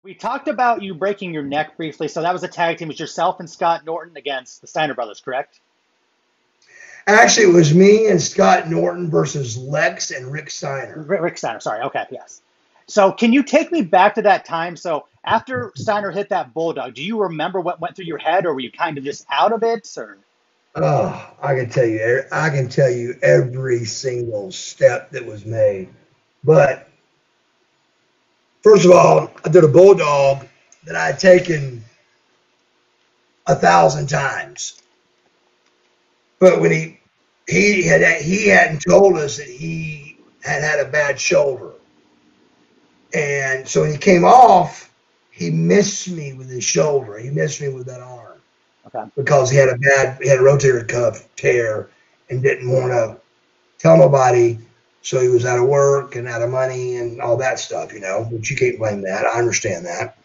We talked about you breaking your neck briefly. So that was a tag team. It was yourself and Scott Norton against the Steiner brothers, correct? Actually, it was me and Scott Norton versus Lex and Rick Steiner. Rick Steiner, sorry. Okay, yes. So can you take me back to that time? So after Steiner hit that bulldog, do you remember what went through your head, or were you kind of just out of it? Or Oh, I can tell you every single step that was made. But first of all, I did a bulldog that I had taken 1,000 times. But when he hadn't told us that he had a bad shoulder, and so when he came off, he missed me with his shoulder. He missed me with that arm okay, because he had a rotator cuff tear and didn't want to tell nobody. So he was out of work and out of money and all that stuff, but you can't blame that. I understand that.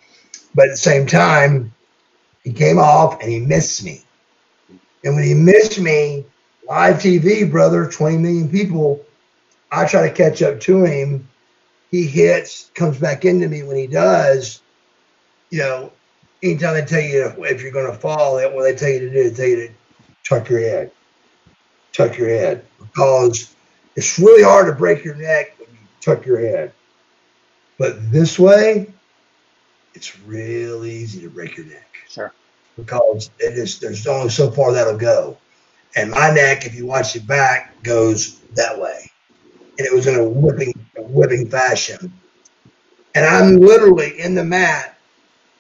But at the same time, he came off and he missed me. And when he missed me, live TV, brother, 20 million people, I try to catch up to him. He hits, comes back into me. When he does, anytime they tell you if you're going to fall, what they tell you to do, they tell you to tuck your head. Tuck your head. Because it's really hard to break your neck when you tuck your head. But this way, it's real easy to break your neck. sure. Because there's only so far that'll go. And my neck, if you watch it back, goes that way. And it was in a whipping fashion. And I'm literally in the mat,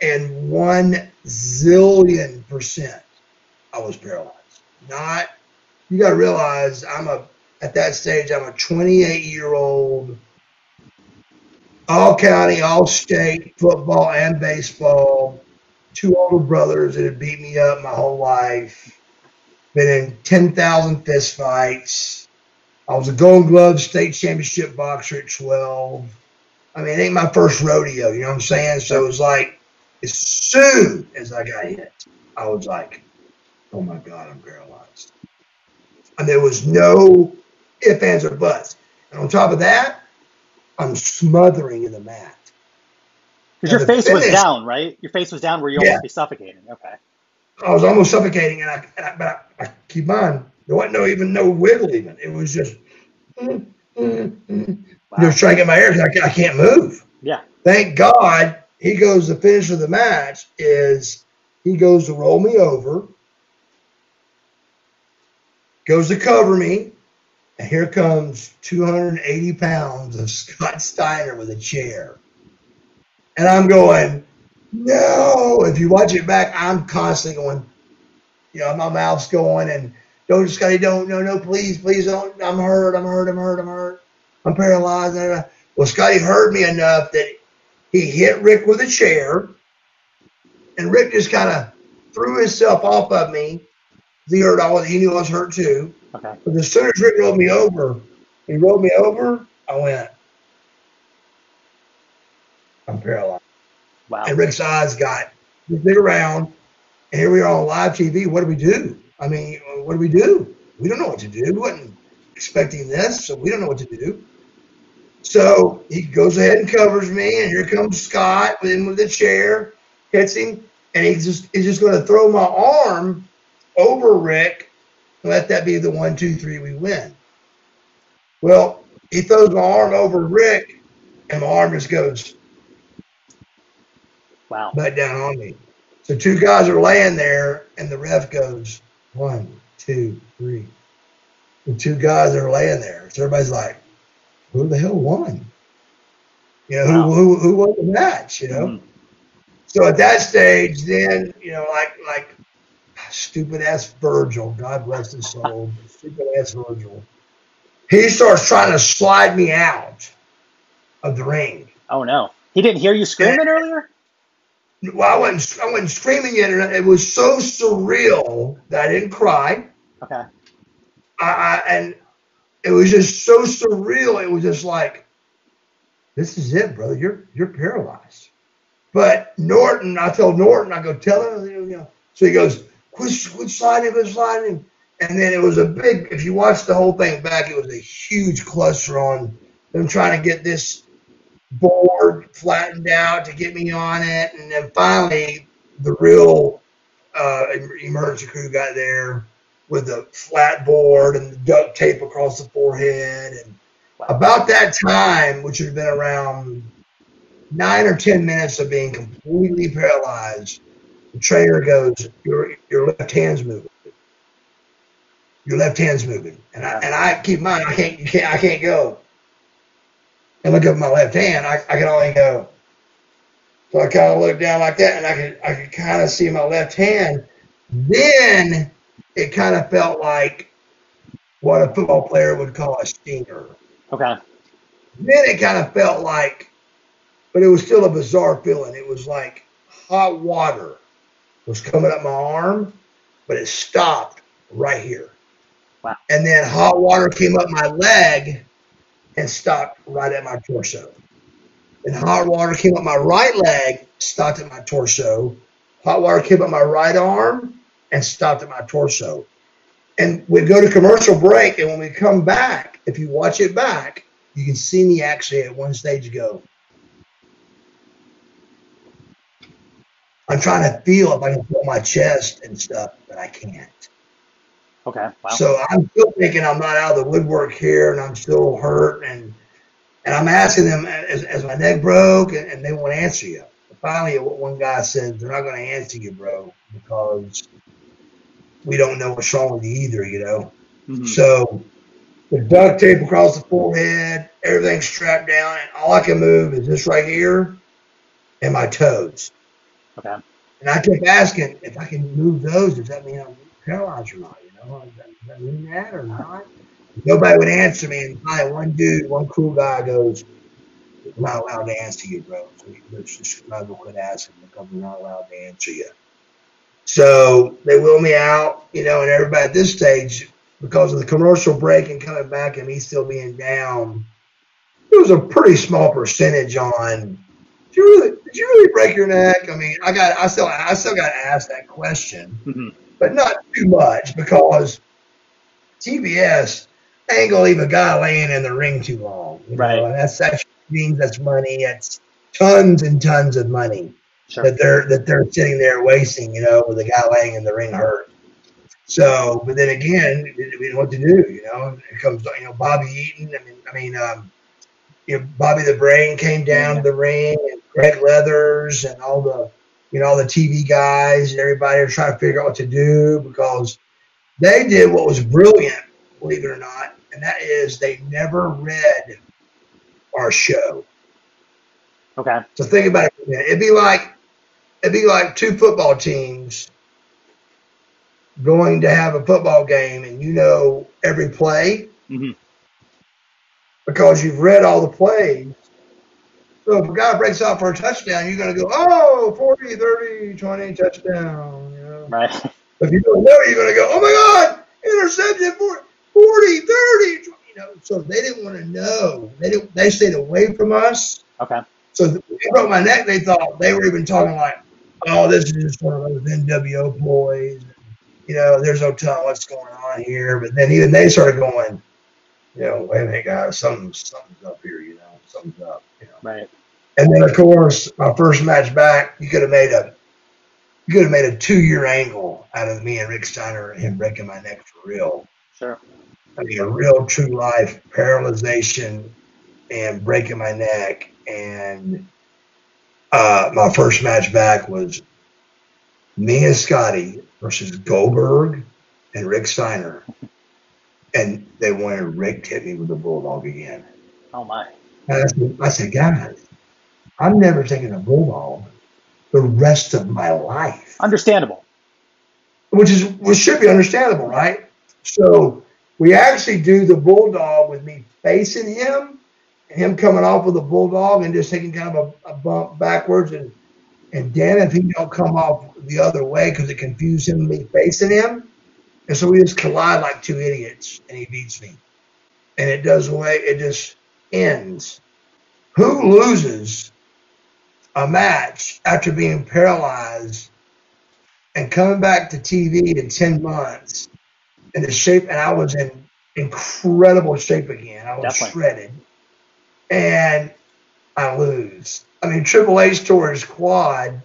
and 1,000,000% I was paralyzed. You got to realize at that stage, I'm a 28-year-old, all county, all state, football and baseball, 2 older brothers that had beat me up my whole life, been in 10,000 fist fights. I was a Gold Glove state championship boxer at 12. I mean, it ain't my first rodeo, you know what I'm saying? So it was like, as soon as I got hit, I was like, oh my God, I'm paralyzed. And there was no ifs, ands, or buts. And on top of that, I'm smothering in the mat. Because your face was down, right? Your face was down where you almost be suffocating. Okay. I was almost suffocating, but I keep on. There wasn't no wiggle even. It was just, Wow. Trying to get my air because I can't move. Yeah. Thank God he goes, the finish of the match is he goes to roll me over, goes to cover me, and here comes 280 pounds of Scott Steiner with a chair. And I'm going, no. If you watch it back, I'm constantly going, my mouth's going, and don't, Scotty, don't, no, please don't. I'm hurt. I'm paralyzed. Well, Scotty heard me enough that he hit Rick with a chair, and Rick just kind of threw himself off of me. He knew I was hurt too. Okay. But as soon as Rick rolled me over, I went, I'm paralyzed. Wow. And Rick's eyes got big around, and here we are on live TV. What do we do? I mean, what do we do? We don't know what to do. We wasn't expecting this, so we don't know what to do. So he goes ahead and covers me, and here comes Scott with the chair, hits him, and he's just going to throw my arm over Rick and let that be the 1, 2, 3, we win. Well, he throws my arm over Rick, and my arm just goes back down on me. So 2 guys are laying there, and the ref goes 1, 2, 3. The 2 guys are laying there. So everybody's like, who the hell won? Who won the match? Mm-hmm. So at that stage, then like stupid ass Virgil, God bless his soul, stupid ass Virgil. He starts trying to slide me out of the ring. Oh no, he didn't hear you screaming earlier? Well, I wasn't screaming yet. It was so surreal that I didn't cry. Okay. And it was just so surreal. It was just like, this is it, brother. You're paralyzed. But Norton, I told Norton, I go, tell him, So he goes, quit sliding him. And then it was a big, if you watch the whole thing back, it was a huge cluster on them trying to get this board flattened out to get me on it. And then finally, the real emergency crew got there with the flat board and the duct tape across the forehead. And about that time, which had been around 9 or 10 minutes of being completely paralyzed, the trainer goes, your left hand's moving. Your left hand's moving. And I keep in mind, I can't go and look up my left hand. I can only go. So I kind of look down like that, and I could kind of see my left hand. Then it kind of felt like what a football player would call a stinger. Okay. Then it kind of felt like, but it was still a bizarre feeling. It was like hot water was coming up my arm, but it stopped right here. Wow. And then hot water came up my leg and stopped right at my torso. And hot water came up my right leg, stopped at my torso. Hot water came up my right arm and stopped at my torso. And we'd go to commercial break, and when we come back, if you watch it back, you can see me actually at one stage go. I'm trying to feel if I can feel my chest and stuff, but I can't. Okay. Wow. So I'm still thinking I'm not out of the woodwork here, and I'm still hurt, and I'm asking them, as my neck broke, and they won't answer you. Finally, one guy said, they're not going to answer you, bro, because we don't know what's wrong with you either, you know. Mm-hmm. So the duct tape across the forehead, everything's strapped down, and all I can move is this right here and my toes. Okay. And I kept asking, if I can move those, does that mean I'm paralyzed or not? You know, does that mean that or not? Nobody would answer me. And finally, one cool guy goes, "I'm not allowed to answer you, bro. So let's just might as well quit asking because we're not allowed to answer you." So they wheel me out, you know, and everybody at this stage, because of the commercial break and coming back and me still being down, it was a pretty small percentage on. Did you really break your neck? I mean, I still got asked that question, mm-hmm. but not too much because TBS ain't gonna leave a guy laying in the ring too long. You know? And that means that's money. It's tons and tons of money that they're sitting there wasting, you know, with the guy laying in the ring hurt. So, but then again, we didn't know what to do, you know. It comes, you know, Bobby Eaton. You know, Bobby the Brain came down to the ring, and Greg Leathers, and all the TV guys and everybody are trying to figure out what to do because they did what was brilliant, believe it or not, and that is they never read our show. Okay. So think about it. It'd be like two football teams going to have a football game, and you know every play. Mm-hmm. Because you've read all the plays. So if a guy breaks out for a touchdown, you're going to go, oh, 40, 30, 20, touchdown. You know? Right. If you don't know, you're going to go, oh, my God, interception, 40, 30, 20. You know, so they didn't want to know. They stayed away from us. Okay. So when they broke my neck, they thought they were even talking like, oh, this is just one of those NWO boys. You know, there's no telling what's going on here. But then even they started going, you know, wait a minute, guys, something's up here, you know, something's up, you know. Right. And then, of course, my first match back, you could have made a 2-year angle out of me and Rick Steiner and him breaking my neck for real. Sure. I mean, a real true life paralyzation and breaking my neck. And my first match back was me and Scotty versus Goldberg and Rick Steiner. And they wanted Rick to hit me with a bulldog again. Oh, my. I said, guys, I'm never taking a bulldog the rest of my life. Understandable. Which should be understandable, right? So we actually do the bulldog with me facing him and him coming off with a bulldog and just taking kind of a bump backwards. And damn if he don't come off the other way because it confused him and me facing him. And so we just collide like two idiots, and he beats me. And it just ends. Who loses a match after being paralyzed and coming back to TV in 10 months in the shape? And I was in incredible shape again. I was shredded. And I lose. I mean, Triple H tore his quad,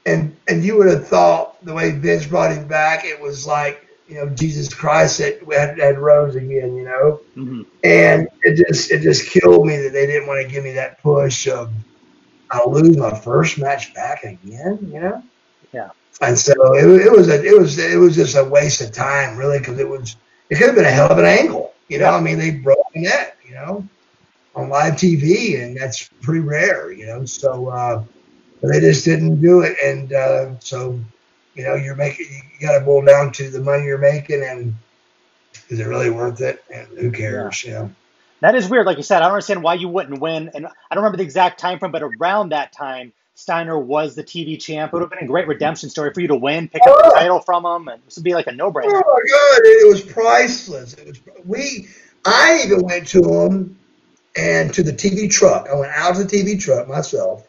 and you would have thought the way Vince brought him back, it was like, Jesus Christ had rose again, Mm-hmm. and it just killed me that they didn't want to give me that push of I'll lose my first match back again, Yeah. And so it was just a waste of time, really, because it could have been a hell of an angle, I mean, they broke the net, on live TV, and that's pretty rare, So but they just didn't do it, and so you got to boil down to the money you're making, and is it really worth it? And who cares, That is weird. Like you said, I don't understand why you wouldn't win. And I don't remember the exact time frame, but around that time, Steiner was the TV champ. It would have been a great redemption story for you to win, pick up the title from him, and this would be like a no-brainer. Oh my God, it was priceless. I even went to him and to the TV truck. I went out to the TV truck myself.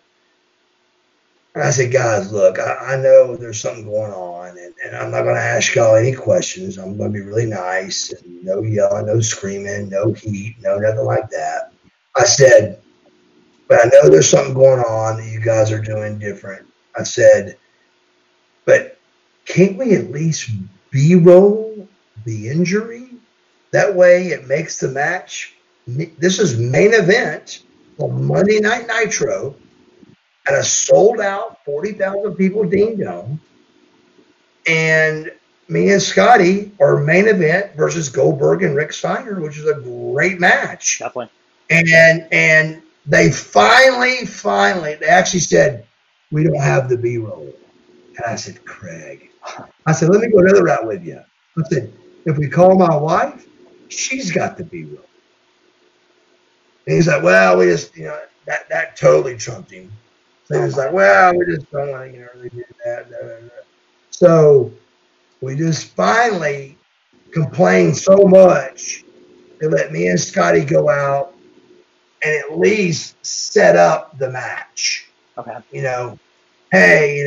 And I said, guys, look, I know there's something going on, and I'm not going to ask y'all any questions. I'm going to be really nice, and no yelling, no screaming, no heat, no nothing like that. I said, but I know there's something going on that you guys are doing different. I said, but can't we at least B-roll the injury? That way it makes the match. This is main event on Monday Night Nitro at a sold-out 40,000 people Dean Dome, and me and Scotty are main event versus Goldberg and Rick Steiner, which is a great match. Definitely. And they finally, they actually said, we don't have the B-roll. And I said, Craig, I said, let me go another route with you. I said, if we call my wife, she's got the B-roll. And he's like, well, we just, that totally trumped him. So he was like, well, we just don't want to, really do that. Blah, blah, blah. So we just finally complained so much they let me and Scotty go out and at least set up the match. Okay. Hey,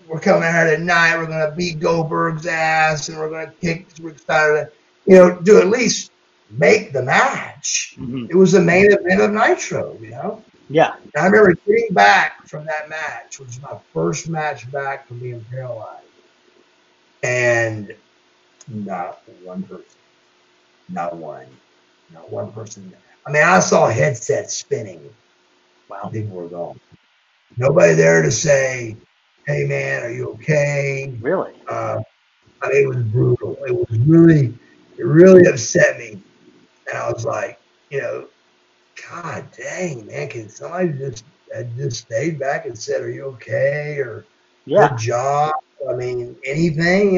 we're coming out here tonight. We're going to beat Goldberg's ass, and we're going to kick Rick Steiner. Do at least make the match. Mm-hmm. It was the main event of Nitro, Yeah. And I remember getting back from that match, which was my first match back from being paralyzed. And not one person. I mean, I saw headsets spinning. Wow. People were gone. Nobody there to say, hey, man, are you okay? Really? I mean, it was brutal. It really upset me. And I was like, God dang, man, can somebody just stayed back and said, are you okay? Or good job? I mean, anything,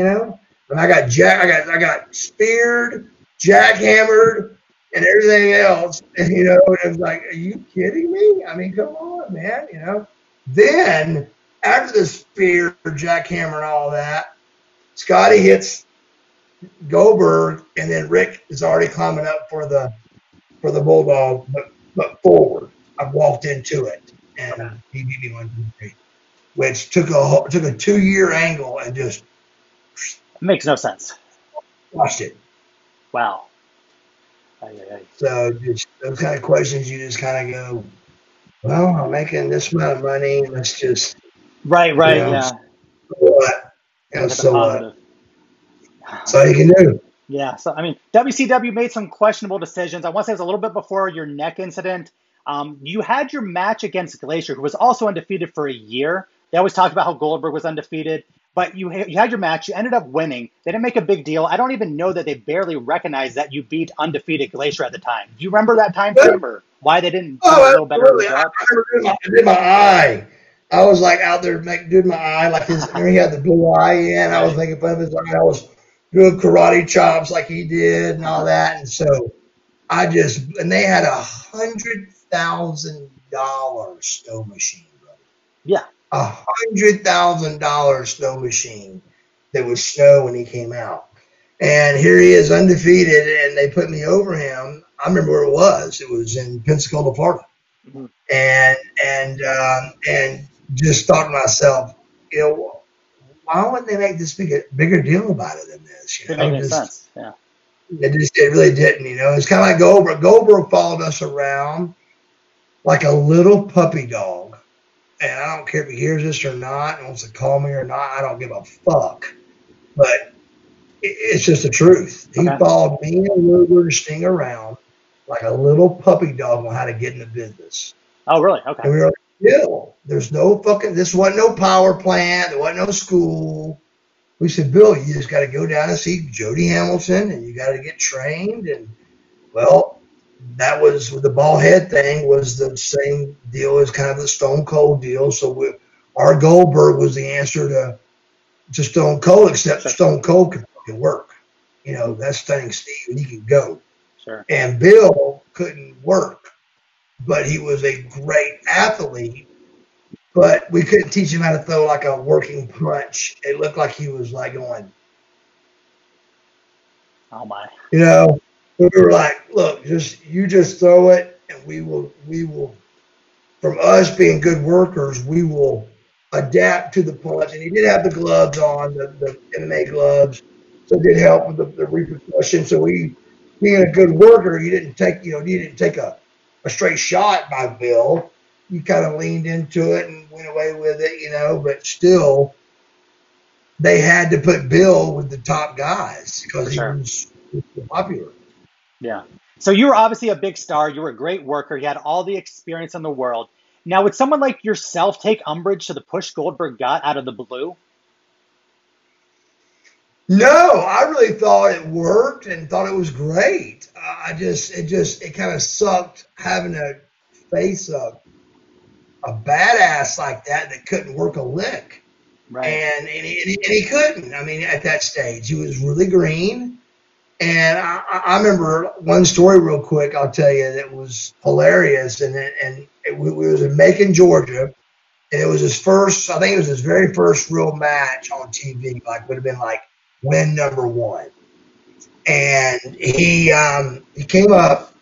When I got speared, jackhammered, and everything else, and it was like, are you kidding me? I mean, come on, man, Then, after the spear, jackhammer, and all that, Scotty hits Goldberg, and then Rick is already climbing up for the bulldog, but forward. I walked into it, and he beat me 1, 2, 3, which took a 2-year angle and just It makes no sense. Watched it. Wow. So just those kind of questions, you just kind of go, well, I'm making this amount of money. Let's just right. Yeah. So what? So what? That's all you can do. Yeah. So I mean, WCW made some questionable decisions. I want to say it was a little bit before your neck incident. You had your match against Glacier, who was also undefeated for a year. They always talked about how Goldberg was undefeated. But you had your match. You ended up winning. They didn't make a big deal. I don't even know that they barely recognized that you beat undefeated Glacier at the time. Do you remember that time frame or why they didn't do a little better of a job? I did my eye. I was like out there doing my eye like his. He had the blue eye in. I was making fun of his eye. I was doing karate chops like he did and all that. And so and they had $100,000 snow machine, brother. Yeah. $100,000 snow machine that would snow when he came out. And here he is undefeated, and they put me over him. I remember where it was. It was in Pensacola, Florida. Mm-hmm. And just thought to myself, why wouldn't they make this bigger deal about it than this? It didn't make any sense. Yeah. It really didn't. It's kind of like Goldberg. Goldberg followed us around like a little puppy dog. And I don't care if he hears this or not, and wants to call me or not. I don't give a fuck. But it's just the truth. He Okay. followed me and Luger and Sting around like a little puppy dog on how to get in the business. Oh, really? Okay. And we were like, Bill, there's no fucking, this wasn't no power plant. There wasn't no school. We said, Bill, you just got to go down and see Jody Hamilton and you got to get trained. And, well, that was the ball head thing was the same deal as kind of the Stone Cold deal. So our Goldberg was the answer to Stone Cold, except Sure. Stone Cold could fucking work. You know, that's Stunning Steve, and he could go. Sure. And Bill couldn't work, but he was a great athlete. But we couldn't teach him how to throw like a working punch. It looked like he was like going, oh my. you know, we were like, look, you just throw it and we will, from us being good workers, we will adapt to the punch. And he did have the gloves on, the MMA gloves. So it did help with the repercussion. So being a good worker, you didn't take a straight shot by Bill. You kind of leaned into it and went away with it, you know, but still they had to put Bill with the top guys because he was popular. Yeah. So you were obviously a big star. You were a great worker. You had all the experience in the world. Now, would someone like yourself take umbrage to the push Goldberg got out of the blue? No, I really thought it worked and thought it was great. It kind of sucked having to face a badass like that couldn't work a lick. Right. And he couldn't. I mean, at that stage, he was really green. And I remember one story real quick, I'll tell you, that was hilarious. We was in Macon, Georgia. And it was his very first real match on TV. Like, would have been like win number one. And he came up.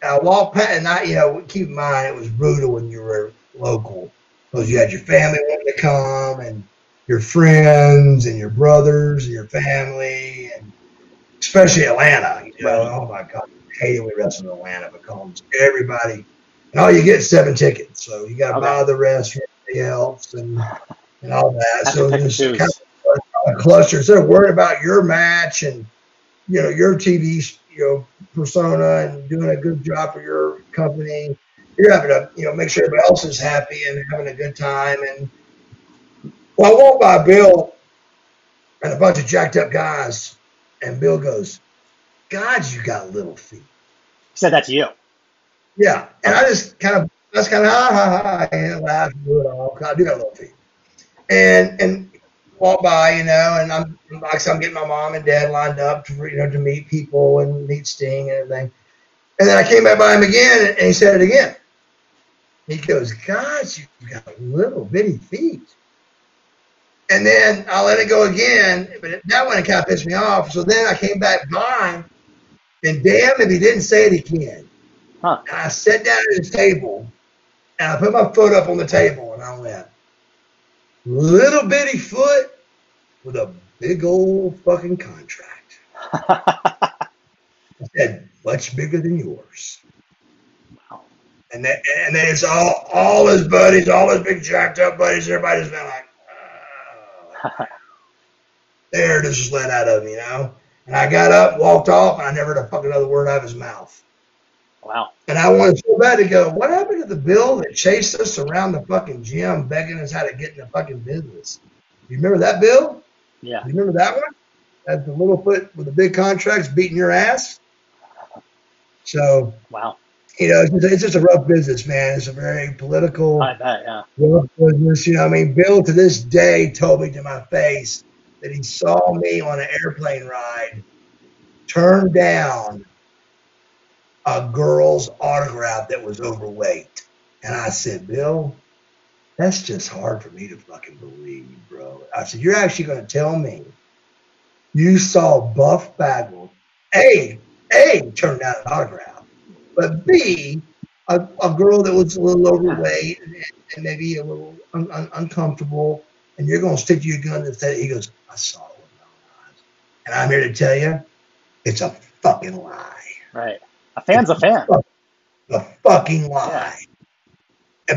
I walked past, and keep in mind, it was brutal when you were local because you had your family wanting to come and your friends and your brothers and your family, and especially Atlanta. You know, right. Oh my God, I hated we wrestled in Atlanta because everybody, and all you get is 7 tickets, so you got to buy the rest for everybody else and all that. That's so it's kind of a cluster. Instead of worrying about your match and your TV persona and doing a good job for your company, you're having to make sure everybody else is happy and having a good time. And well, I walked by Bill and a bunch of jacked up guys, and Bill goes, "God, you got little feet." He said that to you? Yeah, and I just kind of ha ha ha and laugh and do it all. I do got little feet, and walk by, and I'm getting my mom and dad lined up to meet people and meet Sting and everything. And then I came back by him again, and he said it again. He goes, "God, you got little bitty feet." And then I let it go again, but that one kind of pissed me off. So then I came back by him, and damn if he didn't say it again. Huh. And I sat down at his table, and I put my foot up on the table, and I went, "Little bitty foot with a big old fucking contract." I said, "Much bigger than yours." Wow. And then it's all his buddies, all his big jacked up buddies, everybody's been like, oh. There, just let out of him, And I got up, walked off, and I never heard a fucking other word out of his mouth. Wow. And I wanted so bad to go, what happened to the Bill that chased us around the fucking gym begging us how to get in the fucking business? You remember that, Bill? Yeah. You remember that one? That's the little foot with the big contracts beating your ass? So, wow. It's just a rough business, man. It's a very political, I bet, yeah. rough business. Bill to this day told me to my face that he saw me on an airplane ride turn down a girl's autograph that was overweight. And I said, "Bill, that's just hard for me to fucking believe, bro." I said, "You're actually going to tell me you saw Buff Bagwell, A, turn down an autograph, but B, a girl that was a little overweight and maybe a little uncomfortable, and you're going to stick your gun and say," he goes, "I saw it with my eyes." And I'm here to tell you, it's a fucking lie. Right. A fan's a fan. A fucking lie.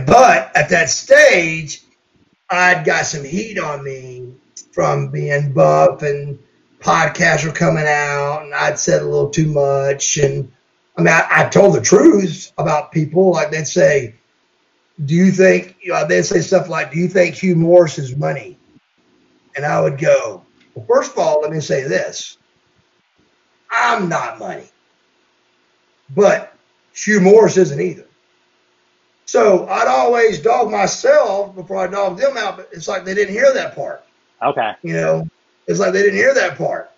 But at that stage, I'd got some heat on me from being buff, and podcasts were coming out, and I'd said a little too much. And I mean, I told the truth about people. Like they'd say, do you think, they'd say stuff like, do you think Hugh Morris is money? And I would go, well, first of all, let me say this. I'm not money. But Hugh Morris isn't either. So I'd always dog myself before I dogged them out, but it's like they didn't hear that part. Okay. It's like they didn't hear that part.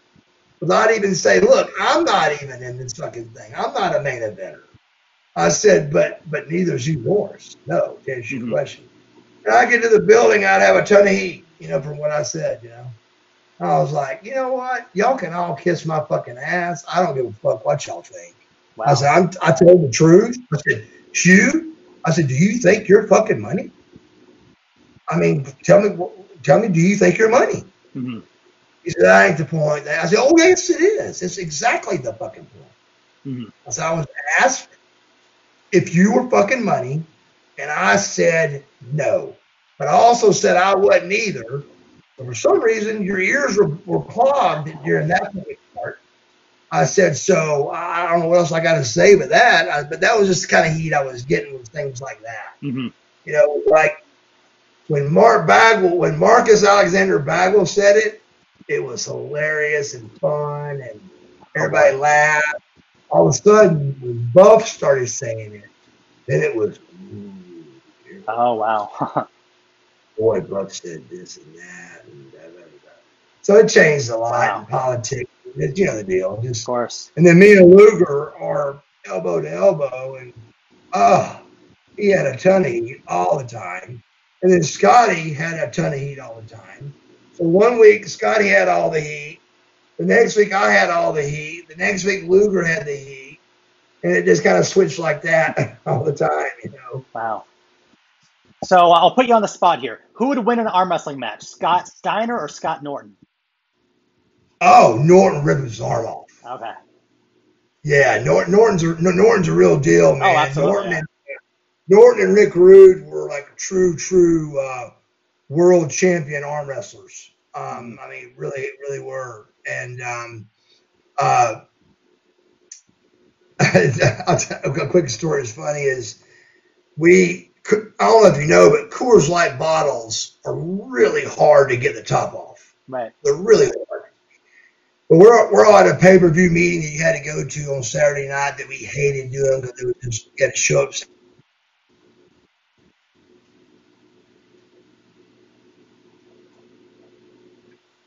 Without even say, look, I'm not even in this fucking thing. I'm not a main eventer. I said, but neither is Hugh Morris. No, to answer your question. And I get to the building, I'd have a ton of heat, from what I said, I was like, you know what? Y'all can all kiss my fucking ass. I don't give a fuck what y'all think. Wow. I said, I told the truth. I said, Hugh, do you think you're fucking money? I mean, tell me, do you think you're money? Mm-hmm. He said, that ain't the point. I said, oh, yes, it is. It's exactly the fucking point. Mm-hmm. I said, I was asked if you were fucking money, and I said no. But I also said I wasn't either. But for some reason, your ears were clogged during that part. I said, so I don't know what else I got to say but that. But that was just the kind of heat I was getting with things like that. Mm-hmm. Like when Marcus Alexander Bagwell said it, it was hilarious and fun, and everybody laughed. All of a sudden, when Buff started saying it, then it was, oh, wow. Boy, Buff said this and that. And da, da, da. So it changed a lot in politics. You know the deal. Of course. And then me and Luger are elbow to elbow, and he had a ton of heat all the time. And then Scotty had a ton of heat all the time. So one week, Scotty had all the heat. The next week, I had all the heat. The next week, Luger had the heat. And it just kind of switched like that all the time, Wow. So I'll put you on the spot here. Who would win an arm wrestling match, Scott Steiner or Scott Norton? Oh, Norton ripped his arm off. Okay. Yeah, Norton's a real deal, man. Oh, absolutely. Norton and Rick Rude were like true world champion arm wrestlers. I mean, really were. And I'll tell a quick story. Is funny is I don't know if you know, but Coors Light bottles are really hard to get the top off. Right. They're really hard. But we're all at a pay-per-view meeting that you had to go to on Saturday night that we hated doing because it was just you had to show up.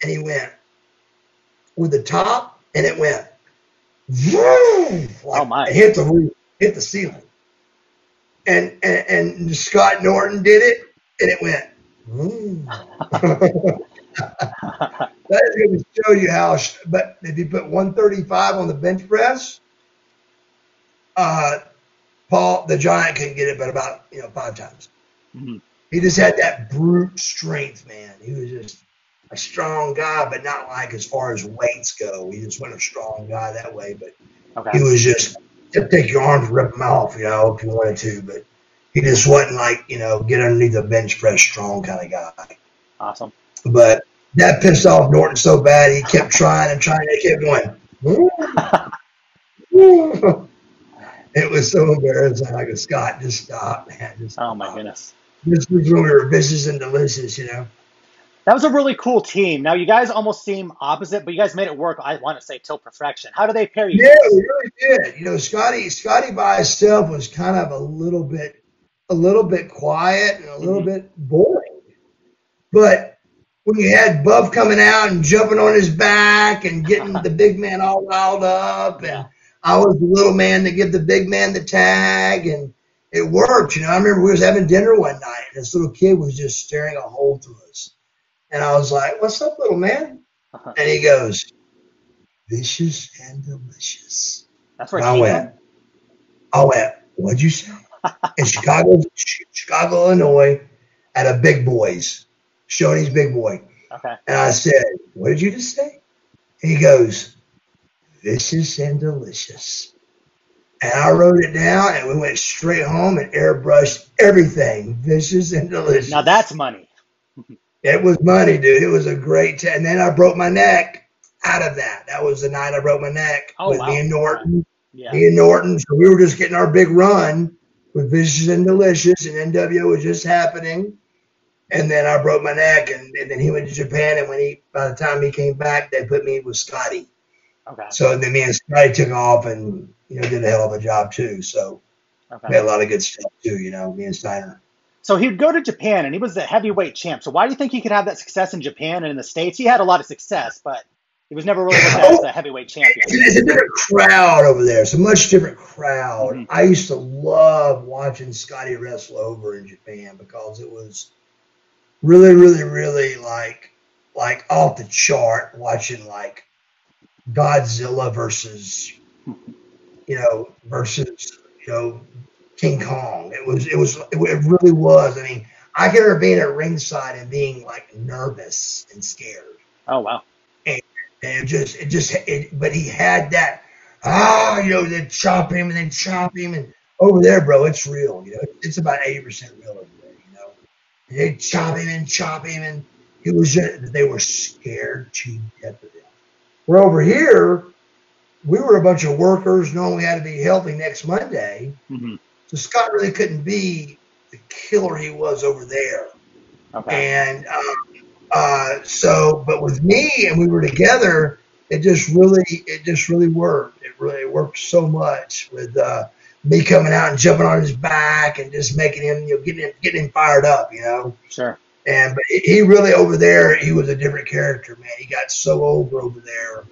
And he went with the top, and it went vroom, like, hit the roof, hit the ceiling. And Scott Norton did it, and it went vroom. That is going to show you how. But if you put 135 on the bench press, Paul the Giant couldn't get it, but about 5 times. Mm-hmm. He just had that brute strength, man. He was just a strong guy, but not like as far as weights go. He just wasn't a strong guy that way, but he was just take your arms, rip them off, if you wanted to, but he just wasn't like, get underneath the bench press strong kind of guy. Awesome. But that pissed off Norton so bad, he kept trying and trying. He kept going. It was so embarrassing. Like Scott, just stop, man. Oh my goodness. This was when we were vicious and delicious, That was a really cool team. Now, you guys almost seem opposite, but you guys made it work, I want to say, till perfection. How do they pair you? Yeah, we really did. Scotty by himself was kind of a little bit quiet and a little bit boring. But when you had Buff coming out and jumping on his back and getting the big man all riled up, and I was the little man to give the big man the tag, and it worked. I remember we was having dinner one night, and this little kid was just staring a hole through us. And I was like, what's up, little man? And he goes, vicious and delicious. That's right. I went, what'd you say? In Chicago, Illinois, at a Big Boys, Shoney's Big Boy. Okay. And I said, what did you just say? And he goes, vicious and delicious. And I wrote it down, and we went straight home and airbrushed everything, vicious and delicious. Now that's money. It was money, dude. It was a great and then I broke my neck out of that. That was the night I broke my neck with me and Norton. Yeah. Me and Norton. So we were just getting our big run with Vicious and Delicious, and NWO was just happening. And then I broke my neck, and then he went to Japan, and by the time he came back, they put me with Scotty. Okay. So then me and Scotty took off and, did a hell of a job too. So we had a lot of good stuff too, me and Steiner. So he'd go to Japan, and he was the heavyweight champ. So why do you think he could have that success in Japan and in the States? He had a lot of success, but he was never really looked at as a heavyweight champion. It's a different crowd over there. It's a much different crowd. Mm-hmm. I used to love watching Scotty wrestle over in Japan because it was really, really, really like off the chart watching like Godzilla versus King Kong. It really was. I mean, I can remember being at ringside and being like nervous and scared. Oh wow. And but he had that, then chop him and over there, bro, it's real. It's about 80% real over there. They chop him and it was just, they were scared to death of him. We're over here, we were a bunch of workers knowing we had to be healthy next Monday. Mm-hmm. So Scott really couldn't be the killer he was over there. Okay. And but with me and we were together, it just really worked. It really worked so much with me coming out and jumping on his back and just making him, getting him fired up, Sure. But he really over there, he was a different character, man. He got so over there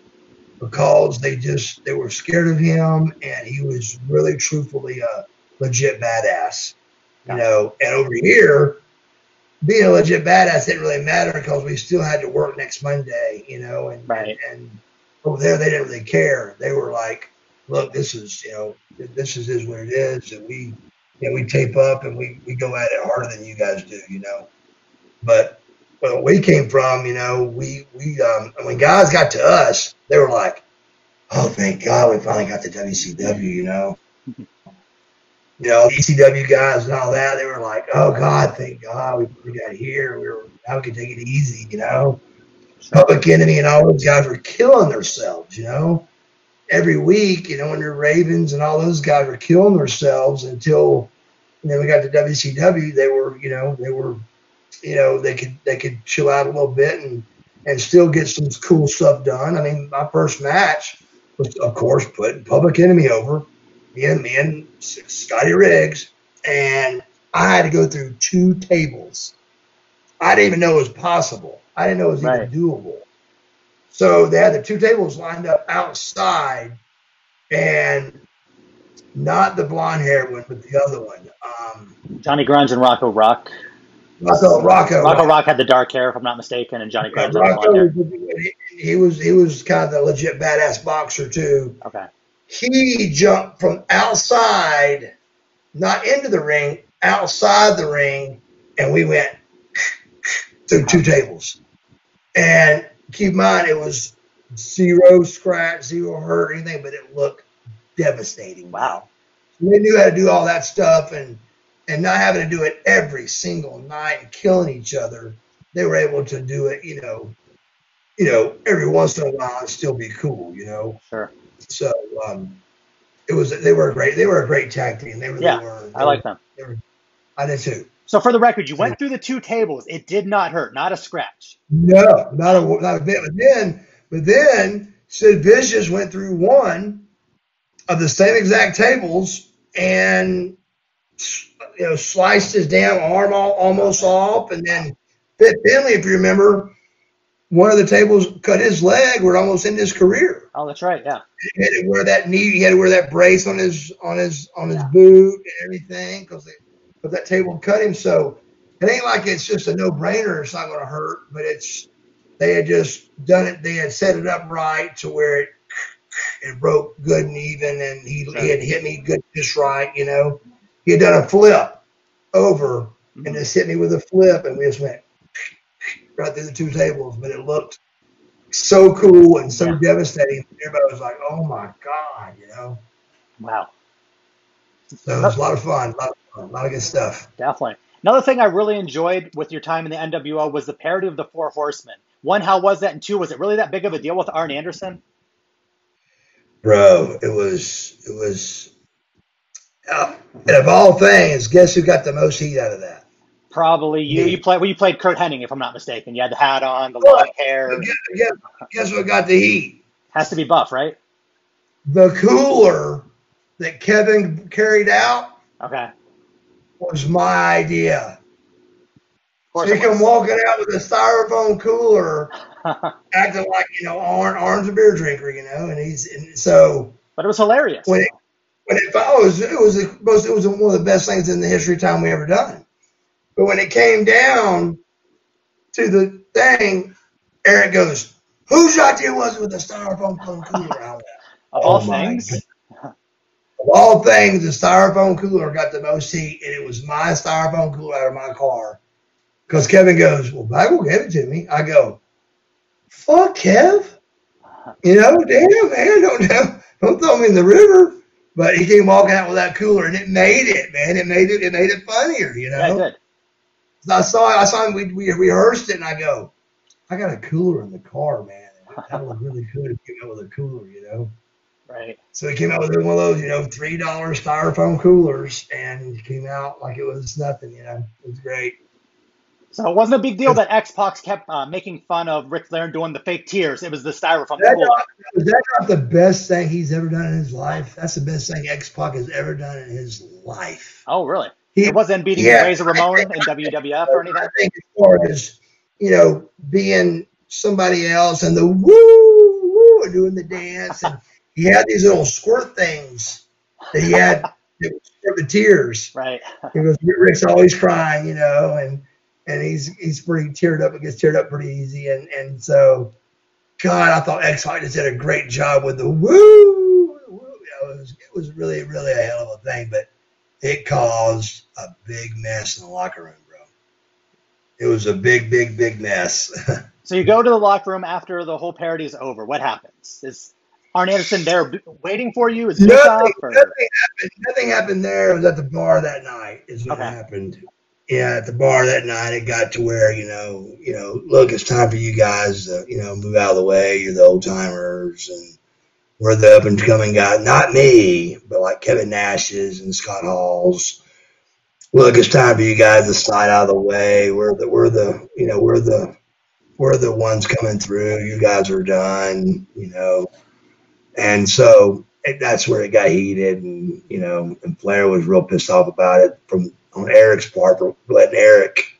because they were scared of him, and he was really truthfully a legit badass, And over here, being a legit badass didn't really matter because we still had to work next Monday, and over there they didn't really care. They were like, look, this is what it is, and we tape up and we go at it harder than you guys do, But where we came from, when guys got to us, they were like, oh, thank God we finally got to WCW, ECW guys and all that, they were like, oh God, thank God we got here. Now we can take it easy, Sure. Public Enemy and all those guys were killing themselves, Every week, when the Ravens and all those guys were killing themselves until we got to WCW, they could chill out a little bit and still get some cool stuff done. I mean, my first match was, of course, putting Public Enemy over. Me and Scotty Riggs, and I had to go through 2 tables. I didn't even know it was possible. I didn't know it was even doable. So they had the 2 tables lined up outside, and not the blonde-haired one, but the other one. Johnny Grunge and Rocco Rock. Rocco Rock had the dark hair, if I'm not mistaken, and Johnny Grunge had the blonde hair. He was kind of the legit badass boxer too. Okay. He jumped from outside, not into the ring, outside the ring, and we went through 2 tables. And keep in mind, it was 0 scratch, 0 hurt, anything, but it looked devastating. Wow. So we knew how to do all that stuff, and not having to do it every single night and killing each other. They were able to do it, every once in a while and still be cool, Sure. So they were a great tag team. They really were. I like them. I did too. So for the record, you went through the 2 tables. It did not hurt, not a scratch. No, not a bit. But then Sid Vicious went through one of the same exact tables and sliced his damn arm almost off, and then Fit Finley, if you remember, one of the tables cut his leg. We're almost in his career. Oh, that's right. Yeah. He had to wear that knee. He had to wear that brace on his boot and everything because that table cut him. So it ain't like it's just a no-brainer. It's not going to hurt, but they had just done it. They had set it up right to where it broke good and even, and he had hit me good just right. He had done a flip over and just hit me with a flip, and we just went right through the 2 tables, but it looked so cool and so devastating. Everybody was like, oh my God, Wow. So it was a lot of fun, a lot of good stuff. Definitely. Another thing I really enjoyed with your time in the NWO was the parody of the Four Horsemen. One, how was that? And two, was it really that big of a deal with Arn Anderson? Bro, it was, and of all things, guess who got the most heat out of that? Probably you. Me. You played Kurt Hennig, if I'm not mistaken. You had the hat on, the But long hair. guess what got the heat? Has to be Buff, right? The cooler that Kevin carried out Okay. was my idea. Of course So he it come was. walking out with a styrofoam cooler, acting like Arn's a beer drinker, and so But it was hilarious. when it was one of the best things in the history of time we ever done. But when it came down to the thing, Eric goes, "Whose idea was it with the styrofoam cooler out there?" Of all my things. God. Of all things, the styrofoam cooler got the most heat, and it was my styrofoam cooler out of my car. Because Kevin goes, "Well, Bagwell gave it to me." I go, "Fuck, Kev. Damn, man, don't throw me in the river." But he came walking out with that cooler, and it made it, man. It made it funnier, Yeah, it did. I saw him. We rehearsed it, and I go, "I got a cooler in the car, man. That was really good if you came out with a cooler, Right. So he came out with one of those, $3 styrofoam coolers, and he came out like it was nothing, It was great. So it wasn't a big deal that X-Pac kept making fun of Ric Flair and doing the fake tears. It was the styrofoam cooler. Was that not the best thing he's ever done in his life? That's the best thing X-Pac has ever done in his life. Oh, really? It wasn't beating Razor Ramon in WWF or anything? I think as far as, being somebody else and the woo, doing the dance. And he had these little squirt things that he had that would squirt the tears. Right. Because Rick's always crying, and he's pretty teared up. It gets teared up pretty easy. And so, God, I thought X-Pac just did a great job with the woo. It was really, really a hell of a thing, but it caused a big mess in the locker room, bro. It was a big, big, big mess. So you go to the locker room after the whole parody is over. What happens? Is Arn Anderson there waiting for you? Is nothing happened there. It was at the bar that night is what happened. Yeah, at the bar that night, it got to where, look, it's time for you guys to, move out of the way. You're the old timers, and we're the up and coming guy. Not me, but like Kevin Nash's and Scott Hall's. Look, it's time for you guys to slide out of the way. We're the ones coming through. You guys are done, And so that's where it got heated, and Flair was real pissed off about it on Eric's part for letting Eric,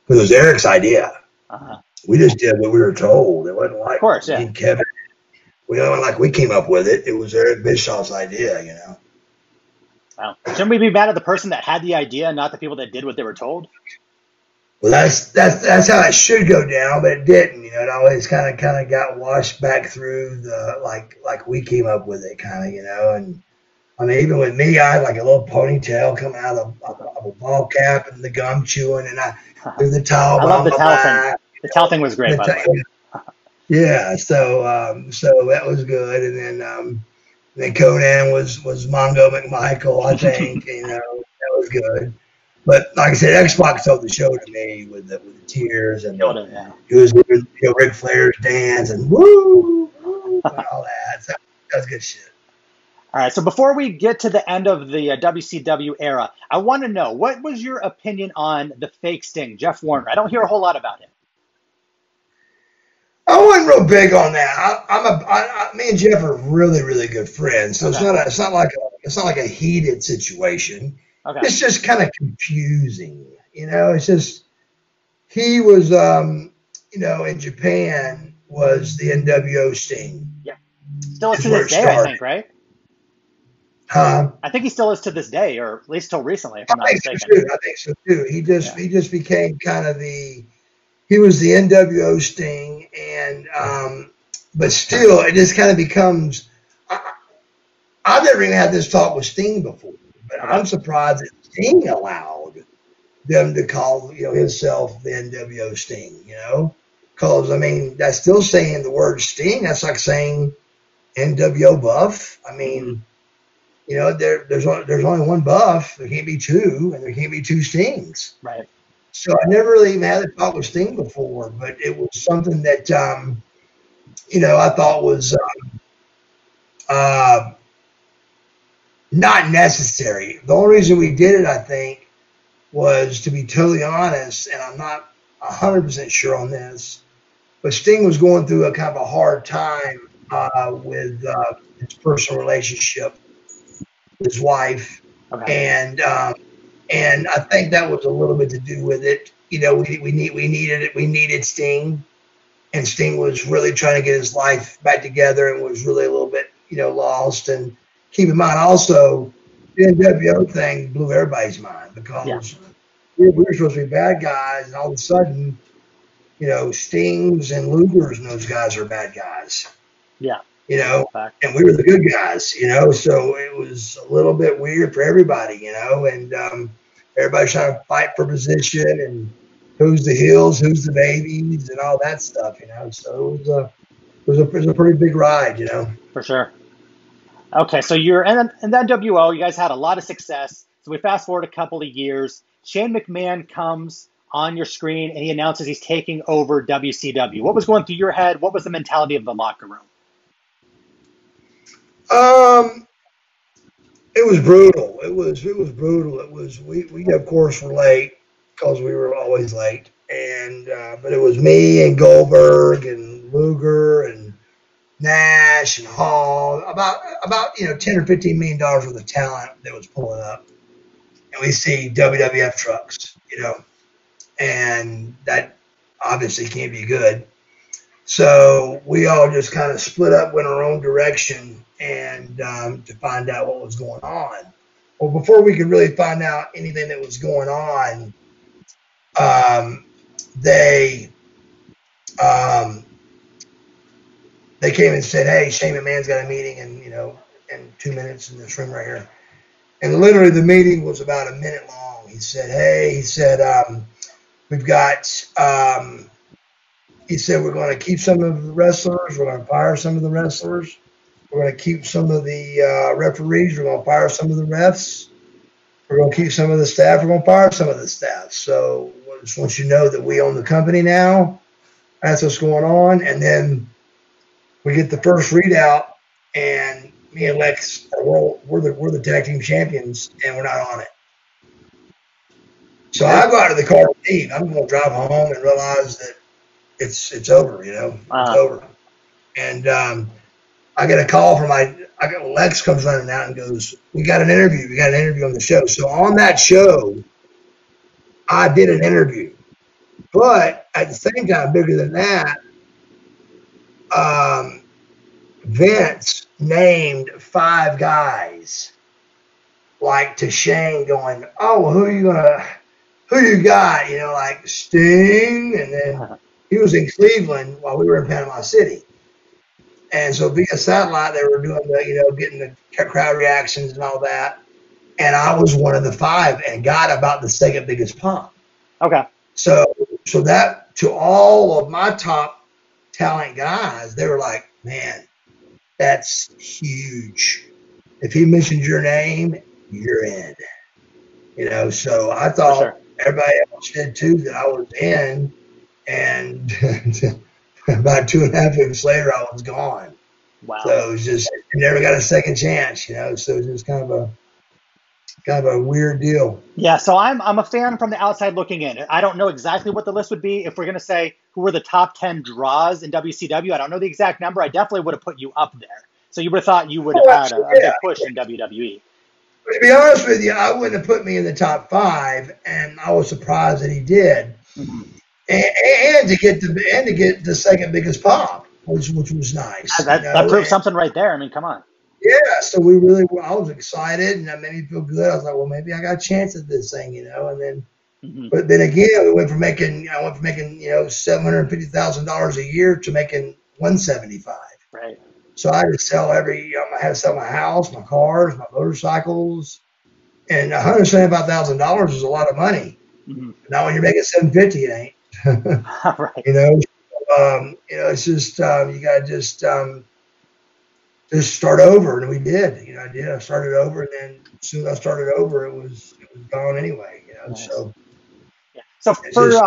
because it was Eric's idea. Uh-huh. We just did what we were told. It wasn't like of course, yeah. me and Kevin. We wasn't like we came up with it. It was Eric Bischoff's idea, Wow. Shouldn't we be mad at the person that had the idea, not the people that did what they were told? Well, that's how it should go down, but it didn't. It always kind of got washed back through the like we came up with it, And I mean, even with me, I had like a little ponytail coming out of a ball cap and the gum chewing, and I threw the towel. I love the towel thing. The towel thing was great, by the way. Yeah, so that was good, and then Conan was Mongo McMichael, I think. That was good. But like I said, X-Pac sold the show to me with the tears and it was Ric Flair's dance and woo, and all that. So that was good shit. All right, so before we get to the end of the WCW era, I want to know, what was your opinion on the fake Sting, Jeff Warner? I don't hear a whole lot about him. I wasn't real big on that. Me and Jeff are really, really good friends, so it's not like a heated situation. Okay. It's just kind of confusing, It's just he was, in Japan was the NWO Sting. Yeah, still is to this day, I think, right? Huh? I think he still is to this day, or at least till recently, if I'm not mistaken. I think so too. He just became kind of he was the NWO Sting, and but still, it just kind of becomes. I've never even had this talk with Sting before, but I'm surprised that Sting allowed them to call himself the NWO Sting. Because I mean, that's still saying the word Sting. That's like saying NWO Buff. I mean, You know, there's only one Buff. There can't be two, and there can't be two Stings. Right. So I never really even had a talk with Sting before, but it was something that you know, I thought was uh, not necessary. The only reason we did it, I think, was, to be totally honest, and I'm not 100% sure on this, but Sting was going through a kind of a hard time with his personal relationship with his wife, Okay. and I think that was a little bit to do with it. You know, we needed it. We needed Sting, and Sting was really trying to get his life back together and was really a little bit, you know, lost. And keep in mind also, the NWO thing blew everybody's mind because we were supposed to be bad guys, and all of a sudden, you know, Stings and Lugers and those guys are bad guys. Yeah. You know, and we were the good guys, you know, so it was a little bit weird for everybody, you know, and everybody's trying to fight for position and who's the heels, who's the babies, and all that stuff, you know. So it was a pretty big ride, you know. For sure. Okay, so you're in the NWO. You guys had a lot of success. So we fast forward a couple of years. Shane McMahon comes on your screen and he announces he's taking over WCW. What was going through your head? What was the mentality of the locker room? It was brutal. It was brutal. It was we of course were late because we were always late, and but it was me and Goldberg and Luger and Nash and Hall, about you know $10 or $15 worth of talent that was pulling up, and we see WWF trucks, you know, and that obviously can't be good. So we all just kind of split up, went our own direction, and to find out what was going on. Well, before we could really find out anything that was going on, they came and said, "Hey, Shane McMahon's got a meeting, in 2 minutes in this room right here." And literally, the meeting was about a minute long. He said, "Hey," he said, "we've got." He said, "We're going to keep some of the wrestlers. We're going to fire some of the wrestlers. We're going to keep some of the referees. We're going to fire some of the refs. We're going to keep some of the staff. We're going to fire some of the staff. So I just want you to know that we own the company now. That's what's going on." And then we get the first readout, and me and Lex, we're the tag team champions, and we're not on it. So I go out to the car to leave. I'm going to drive home and realize that it's over, you know, it's over. And I get a call from Lex comes running out and goes, we got an interview on the show. So on that show, I did an interview. But at the same time, bigger than that, Vince named 5 guys, like, to Shane, going, "Oh, who you got?" You know, like Sting, and then he was in Cleveland while we were in Panama City. And so via satellite, they were doing getting the crowd reactions and all that. And I was one of the 5 and got about the second biggest pop. Okay. So that, to all of my top talent guys, they were like, "Man, that's huge. If he mentions your name, you're in." You know, so I thought everybody else did too, that I was in. And about 2.5 weeks later, I was gone. Wow. So it was just, never got a second chance, you know. So it was just kind of a weird deal. Yeah. So I'm a fan from the outside looking in. I don't know exactly what the list would be. If we're going to say who were the top 10 draws in WCW, I don't know the exact number. I definitely would have put you up there. So you would have thought you would have had a big push in WWE. But to be honest with you, I wouldn't have put me in the top 5, and I was surprised that he did. Mm-hmm. And to get the second biggest pop, which was nice. That proves something right there. I mean, come on. Yeah, so I was excited, and that made me feel good. I was like, well, maybe I got a chance at this thing, you know. And then, but then again, I went from making $750,000 a year to making $175. Right. So I had to sell I had to sell my house, my cars, my motorcycles, and $175,000 is a lot of money. Mm-hmm. Now when you're making $750, it ain't. Right. You know, it's just you gotta just just start over, and we did. You know, I did. I started over, and then as soon as I started over, it was gone anyway. You know, Nice. so Yeah. So it's for just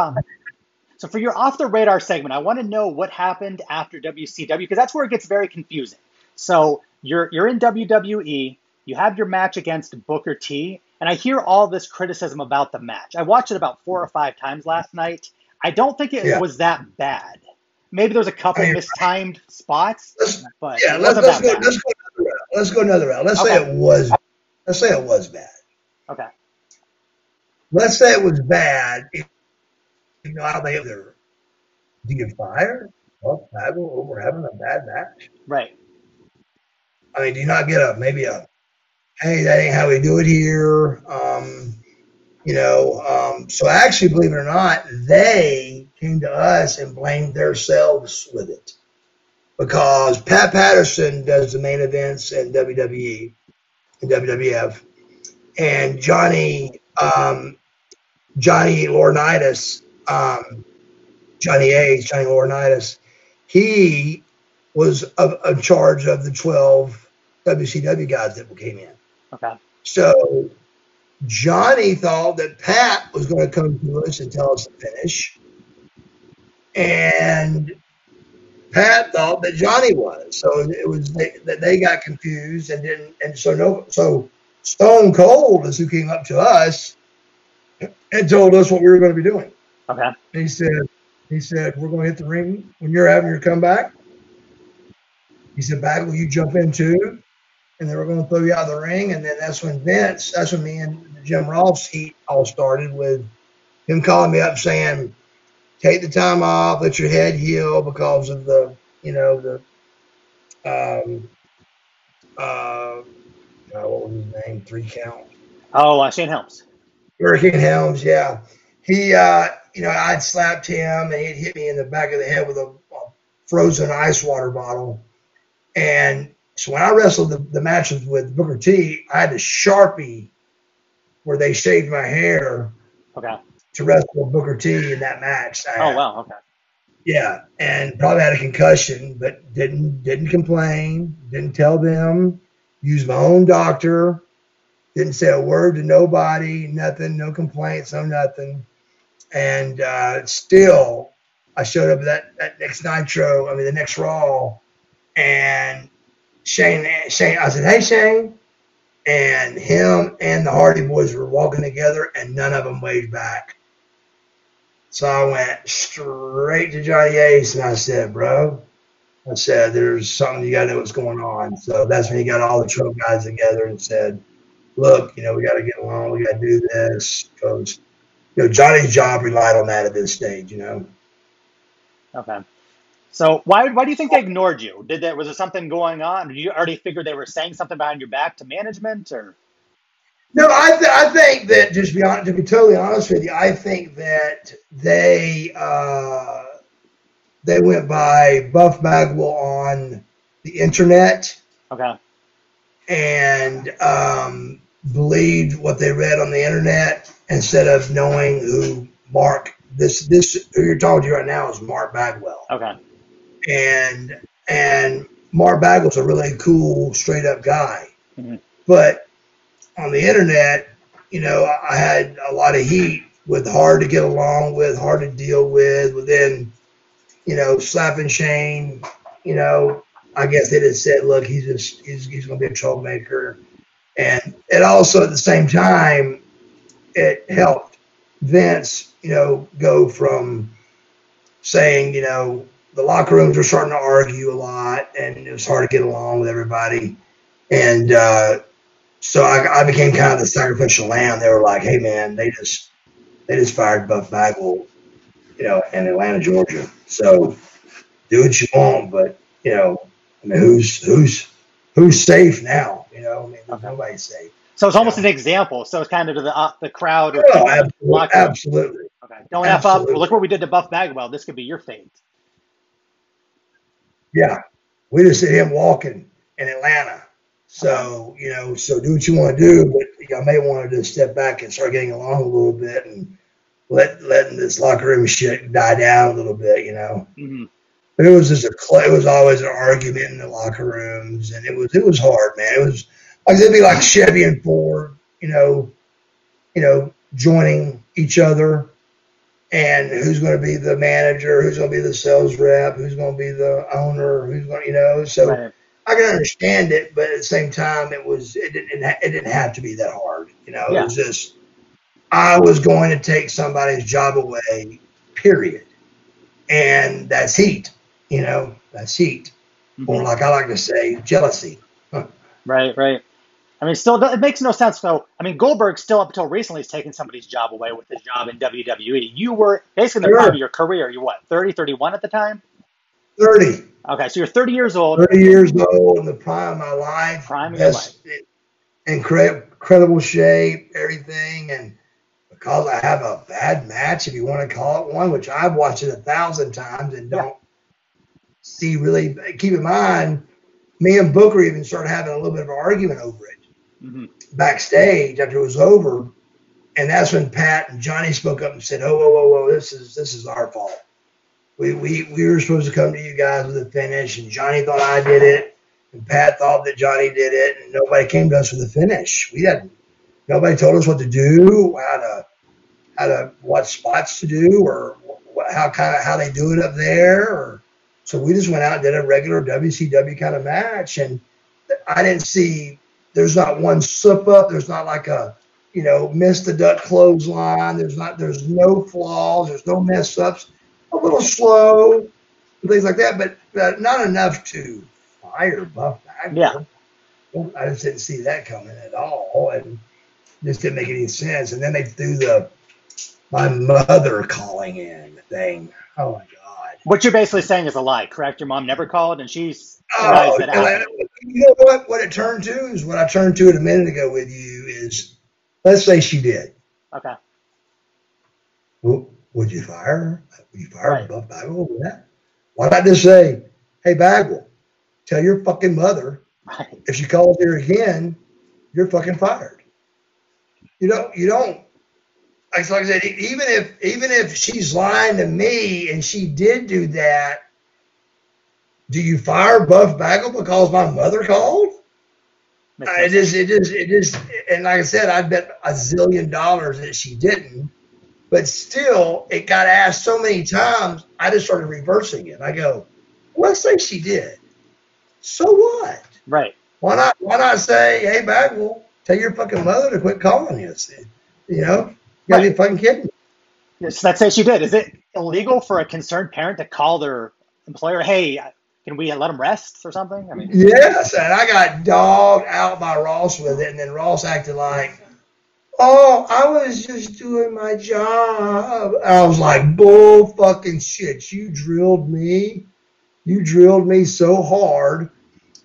so for your off the radar segment, I want to know what happened after WCW because that's where it gets very confusing. So you're in WWE, you have your match against Booker T, and I hear all this criticism about the match. I watched it about 4 or 5 times last night. I don't think it yeah. was that bad. Maybe there was a I couple mean, mistimed spots, but yeah. it wasn't that bad. Let's go another route. Let's say Okay. it was. Let's say it was bad. Okay. Let's say it was bad. You know how they either do you fire Buff Bagwell over having a bad match? Right. I mean, do you not get maybe hey, that ain't how we do it here? You know, so actually, believe it or not, they came to us and blamed themselves with it because Pat Patterson does the main events in WWE and WWF, and Johnny Laurinaitis, Johnny Laurinaitis, he was in charge of the 12 WCW guys that came in. Okay. So Johnny thought that Pat was going to come to us and tell us to finish, and Pat thought that Johnny was. So it was that they got confused and didn't, and so Stone Cold is who came up to us and told us what we were going to be doing. Okay. And he said, we're going to hit the ring when you're having your comeback. He said, Bagwell, you jump in too, and then we're going to throw you out of the ring. And then that's when me and Jim Ross heat all started with him calling me up saying, take the time off, let your head heal because of the, you know, the, what was his name? 3 count. Oh, Shane Helms. Hurricane Helms, yeah. He, you know, I'd slapped him and he'd hit me in the back of the head with a frozen ice water bottle. And so when I wrestled the matches with Booker T, I had to Sharpie where they shaved my hair to wrestle Booker T in that match. Oh, wow. Okay. Yeah, and probably had a concussion, but didn't complain, didn't tell them, used my own doctor, didn't say a word to nobody, nothing, no complaints, no nothing. And still, I showed up at that next Nitro, the next Raw, and Shane, I said, hey, Shane. And him and the Hardy Boys were walking together, and none of them waved back. So I went straight to Johnny Ace, and I said, bro, there's something you got to know what's going on. So that's when he got all the 12 guys together and said, look, you know, we got to get along. We got to do this because, you know, Johnny's job relied on that at this stage, you know. Okay. So why do you think they ignored you? Was there something going on? Did you already figure they were saying something behind your back to management, or? No, I think that, just to be totally honest with you, I think that they went by Buff Bagwell on the internet. Okay. And believed what they read on the internet instead of knowing who who you're talking to right now is Mark Bagwell. Okay. And Mark Bagwell's a really cool, straight up guy. Mm-hmm. But on the internet, you know, I had a lot of heat with hard to get along with, hard to deal with, then, you know, slapping Shane, you know, I guess they just said, look, he's going to be a troublemaker. And it also, at the same time, it helped Vince, you know, go from saying, you know, the locker rooms were starting to argue a lot, and it was hard to get along with everybody. And so I became kind of the sacrificial lamb. They were like, hey, man, they just fired Buff Bagwell, you know, in Atlanta, Georgia. So do what you want, but, you know, I mean, who's safe now? You know, I mean, nobody's safe. So it's almost an example. So it's kind of to the crowd. Or absolutely. Okay. Don't F up. Well, look what we did to Buff Bagwell. This could be your fate. Yeah. We just see him walking in Atlanta. So, you know, so do what you want to do, but you may want to just step back and start getting along a little bit and letting this locker room shit die down a little bit, you know. Mm-hmm. But it was it was always an argument in the locker rooms, and it was hard, man. It was like it'd be like Chevy and Ford, joining each other, and who's going to be the manager, who's going to be the sales rep, who's going to be the owner, who's going to, So Right. I can understand it, but at the same time, it didn't have to be that hard, Yeah. It was just I was going to take somebody's job away, period, and that's heat, that's heat, or like I like to say, jealousy. Right. I mean, still, it makes no sense. So, I mean, Goldberg still up until recently is taking somebody's job away with his job in WWE. You were basically in the prime of your career. You're what, 30, 31 at the time? 30. Okay, so you're 30 years old. 30 years old in the prime of my life. Prime of your life. Incredible shape, everything. And because I have a bad match, if you want to call it one, which I've watched it 1,000 times and don't see really, keep in mind, me and Booker even started having a little bit of an argument over it backstage after it was over. And that's when Pat and Johnny spoke up and said, "Oh, whoa, this is our fault. We were supposed to come to you guys with a finish, and Johnny thought I did it, and Pat thought that Johnny did it, and nobody came to us with a finish. Nobody told us what to do, how to what spots to do, or how they do it up there. So we just went out and did a regular WCW kind of match, and I didn't see. There's not one slip up. There's not like a miss the duck clothesline. There's no flaws. There's no mess ups. A little slow, things like that, but not enough to fire Buff Bagwell. Yeah. I just didn't see that coming at all, and just didn't make any sense. And then they threw my mother calling in thing. Oh my God! What you're basically saying is a lie, correct? Your mom never called, and she's denies that happened. You know what? What it turned to is what I turned to it a minute ago with you is, let's say she did. Okay. Well, would you fire her? Would you fire Buff Bagwell with that? Why not just say, "Hey Bagwell, tell your fucking mother if she calls here again, you're fucking fired." You don't. Like I said, even if she's lying to me and she did do that, do you fire Buff Bagwell because my mother called? It just, and like I said, I bet $1 zillion that she didn't, but still, it got asked so many times, I just started reversing it. I go, let's say she did. So what? Right. Why not say, "Hey Bagwell, tell your fucking mother to quit calling you"? You gotta be fucking kidding me. Yes, let's say she did. Is it illegal for a concerned parent to call their employer, "Hey, can we let them rest" or something? I mean, yes, and I got dogged out by Ross with it, and then Ross acted like, "Oh, I was just doing my job." And I was like, "Bull fucking shit! You drilled me so hard."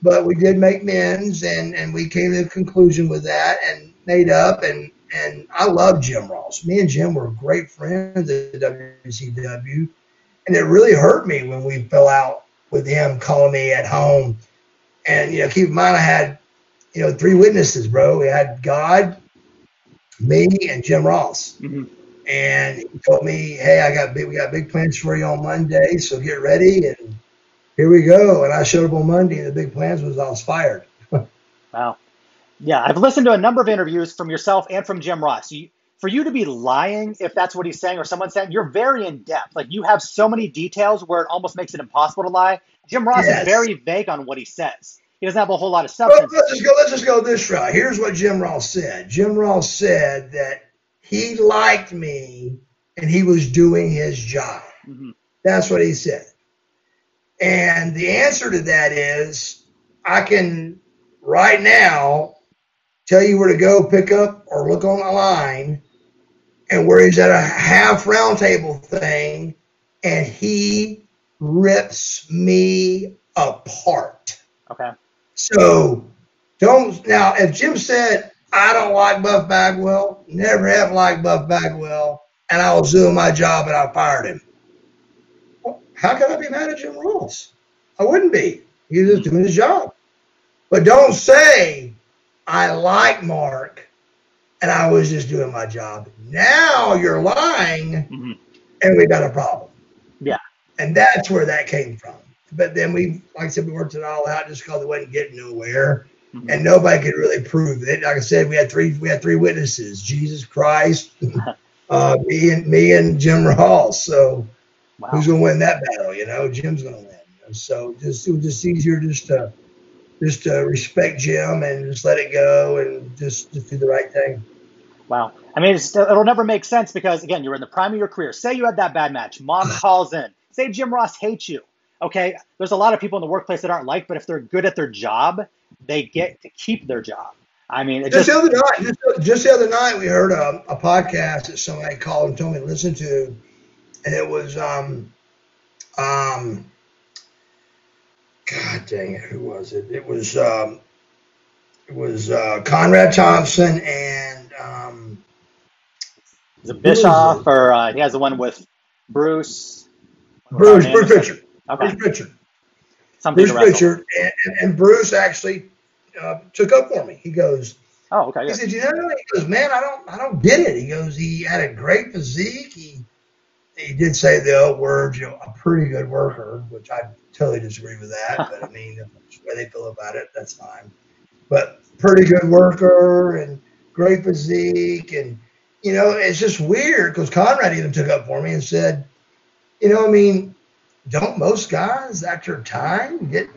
But we did make amends, and we came to a conclusion with that and made up. And I love Jim Ross. Me and Jim were great friends at WCW, and it really hurt me when we fell out with him calling me at home. And keep in mind, I had 3 witnesses, bro. We had God, me, and Jim Ross. And he told me, "Hey, we got big plans for you on Monday, so get ready." And here we go. And I showed up on Monday, and the big plans was I was fired. Wow. Yeah, I've listened to a number of interviews from yourself and from Jim Ross. For you to be lying, if that's what he's saying or someone's saying, you're very in depth. Like, you have so many details where it almost makes it impossible to lie. Jim Ross is very vague on what he says. He doesn't have a whole lot of substance. Well, let's just go this route. Here's what Jim Ross said. Jim Ross said that he liked me and he was doing his job. That's what he said. And the answer to that is, I can right now tell you where to go pick up or look online, and where he's at a half round table thing, and he rips me apart. Okay. So now if Jim said, "I don't like Buff Bagwell, never have liked Buff Bagwell, and I was doing my job and I fired him," well, how can I be mad at Jim Ross? I wouldn't be. He was just doing his job. But don't say, "I like Mark and I was just doing my job." Now you're lying, and we got a problem. Yeah. And that's where that came from. but then like I said, we worked it all out just because it wasn't getting nowhere, Mm-hmm. and nobody could really prove it. Like I said, we had three witnesses: Jesus Christ, me and Jim Ross. So Wow. who's gonna win that battle? Jim's gonna win. So it was just easier just to respect Jim and just let it go and just do the right thing. Wow. I mean, it'll never make sense because, again, you're in the prime of your career. Say you had that bad match. Mom calls in. Say Jim Ross hates you. Okay? There's a lot of people in the workplace that aren't liked, but if they're good at their job, they get to keep their job. I mean, just the other night, we heard a podcast that somebody called and told me to listen to, and it was God dang it, who was it? It was Conrad Thompson and is it Bischoff or he has the one with Bruce? Bruce Pritchard. Okay. Bruce Pritchard. Bruce Pritchard and Bruce actually took up for me. He goes, oh, okay. He said, he goes, man, I don't get it. He goes, he had a great physique. He did say the old words, a pretty good worker, which I totally disagree with that. But I mean, if that's the way they feel about it, that's fine. But pretty good worker and great physique. And, it's just weird because Conrad even took up for me and said, don't most guys after time get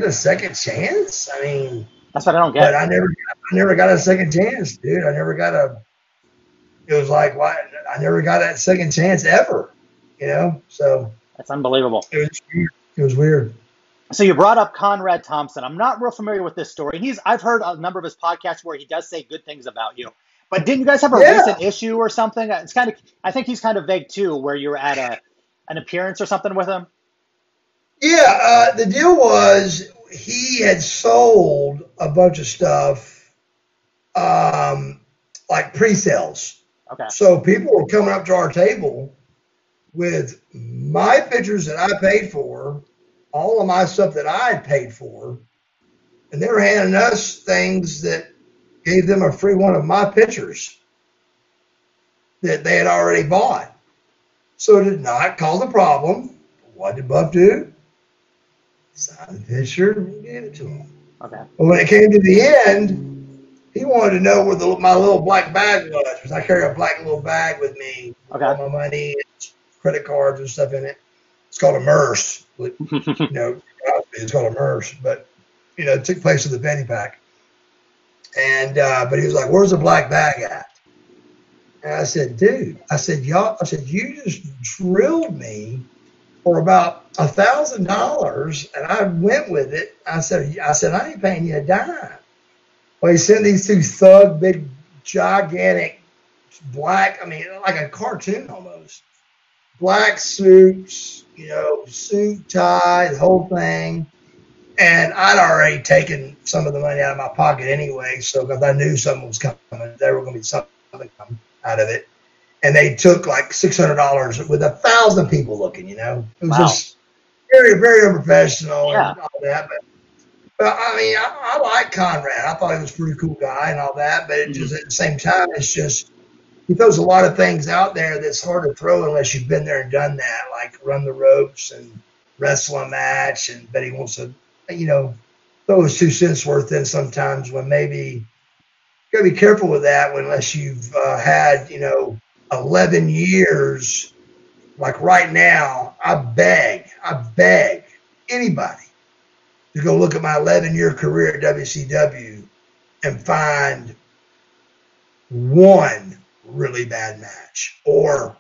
a second chance? I mean, that's what I don't get. But I never got a second chance, dude. It was like, why? I never got that second chance ever, So that's unbelievable. It was weird. So you brought up Conrad Thompson. I'm not real familiar with this story. I've heard a number of his podcasts where he does say good things about you. But didn't you guys have a recent issue or something? I think he's kind of vague too, where you were at an appearance or something with him. Yeah, the deal was he had sold a bunch of stuff, like pre-sales. Okay. So people were coming up to our table with my pictures that I paid for, all of my stuff that I had paid for, and they were handing us things that gave them a free one of my pictures that they had already bought. So it did not cause a problem. What did Buff do? Signed the picture and gave it to him. Okay. But when it came to the end, he wanted to know where my little black bag was, because I carry a black little bag with me with all my money, and credit cards and stuff in it. It's called a MERS. It's called a MERS, but it took place in the penny pack. And but he was like, "Where's the black bag at?" And I said, "Dude," you just drilled me for about $1,000, and I went with it. I said, I ain't paying you a dime. Well, he sent these two thug, big, gigantic, black, like a cartoon almost. Black suits, suit, tie, the whole thing. And I'd already taken some of the money out of my pocket anyway, so because I knew something was coming. There were going to be something coming out of it. And they took like $600 with 1,000 people looking, It was just very, very unprofessional and all that. But I like Conrad. I thought he was a pretty cool guy and all that. But it just at the same time, it's just he throws a lot of things out there that's hard to throw unless you've been there and done that, like run the ropes and wrestle a match. But he wants to, throw his 2 cents worth in sometimes when maybe you got to be careful with that unless you've had, 11 years. Like right now, I beg anybody to go look at my 11-year career at WCW and find one really bad match or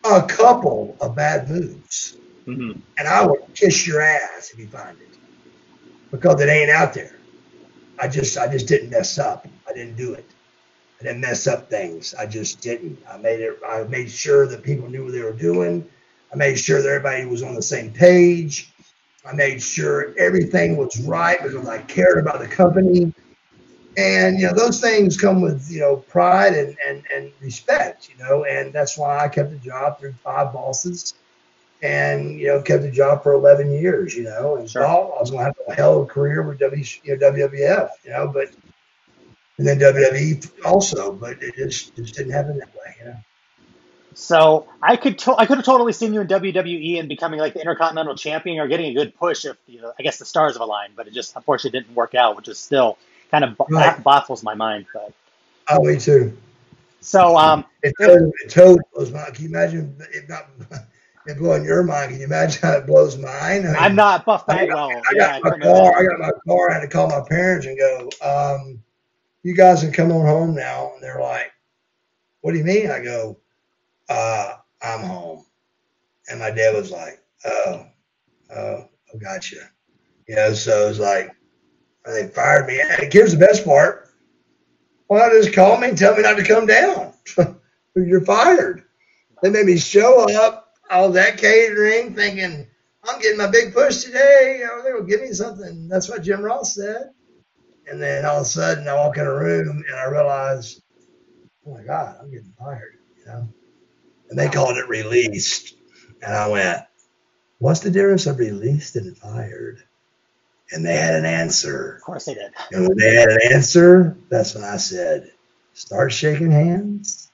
a couple of bad moves. Mm-hmm. And I would kiss your ass if you find it, because it ain't out there. I just didn't mess up. I didn't do it. I didn't mess up things. I just didn't. I made sure that people knew what they were doing. I made sure that everybody was on the same page. I made sure everything was right because I cared about the company. And, those things come with, pride and respect, and that's why I kept the job through 5 bosses and, kept the job for 11 years, and sure. I was going to have a hell of a career with WWF, but and then WWE also, but it just didn't happen that way, So I could have totally seen you in WWE and becoming like the Intercontinental Champion or getting a good push if I guess the stars have aligned, but it just unfortunately didn't work out, which is still kind of Right. baffles my mind. But Oh, me too. so It totally blows my mind. Can you imagine if not it blowing your mind? Can you imagine how it blows mine? I I'm mean, not Buff I Bagwell. got I my couldn't car. I imagine. got my car. I had to call my parents and go, you guys can come on home now. And they're like, what do you mean? I go, I'm home. And my dad was like, oh, gotcha. So it was like, they fired me. And here's the best part. Why just call me and tell me not to come down? You're fired. They made me show up, all that catering, thinking, I'm getting my big push today. They will give me something. That's what Jim Ross said. And then all of a sudden, I walk in a room and I realize, oh my God, I'm getting fired. And they called it released. And I went, what's the difference of released and fired? And they had an answer. Of course they did. And when they had an answer, that's when I said, start shaking hands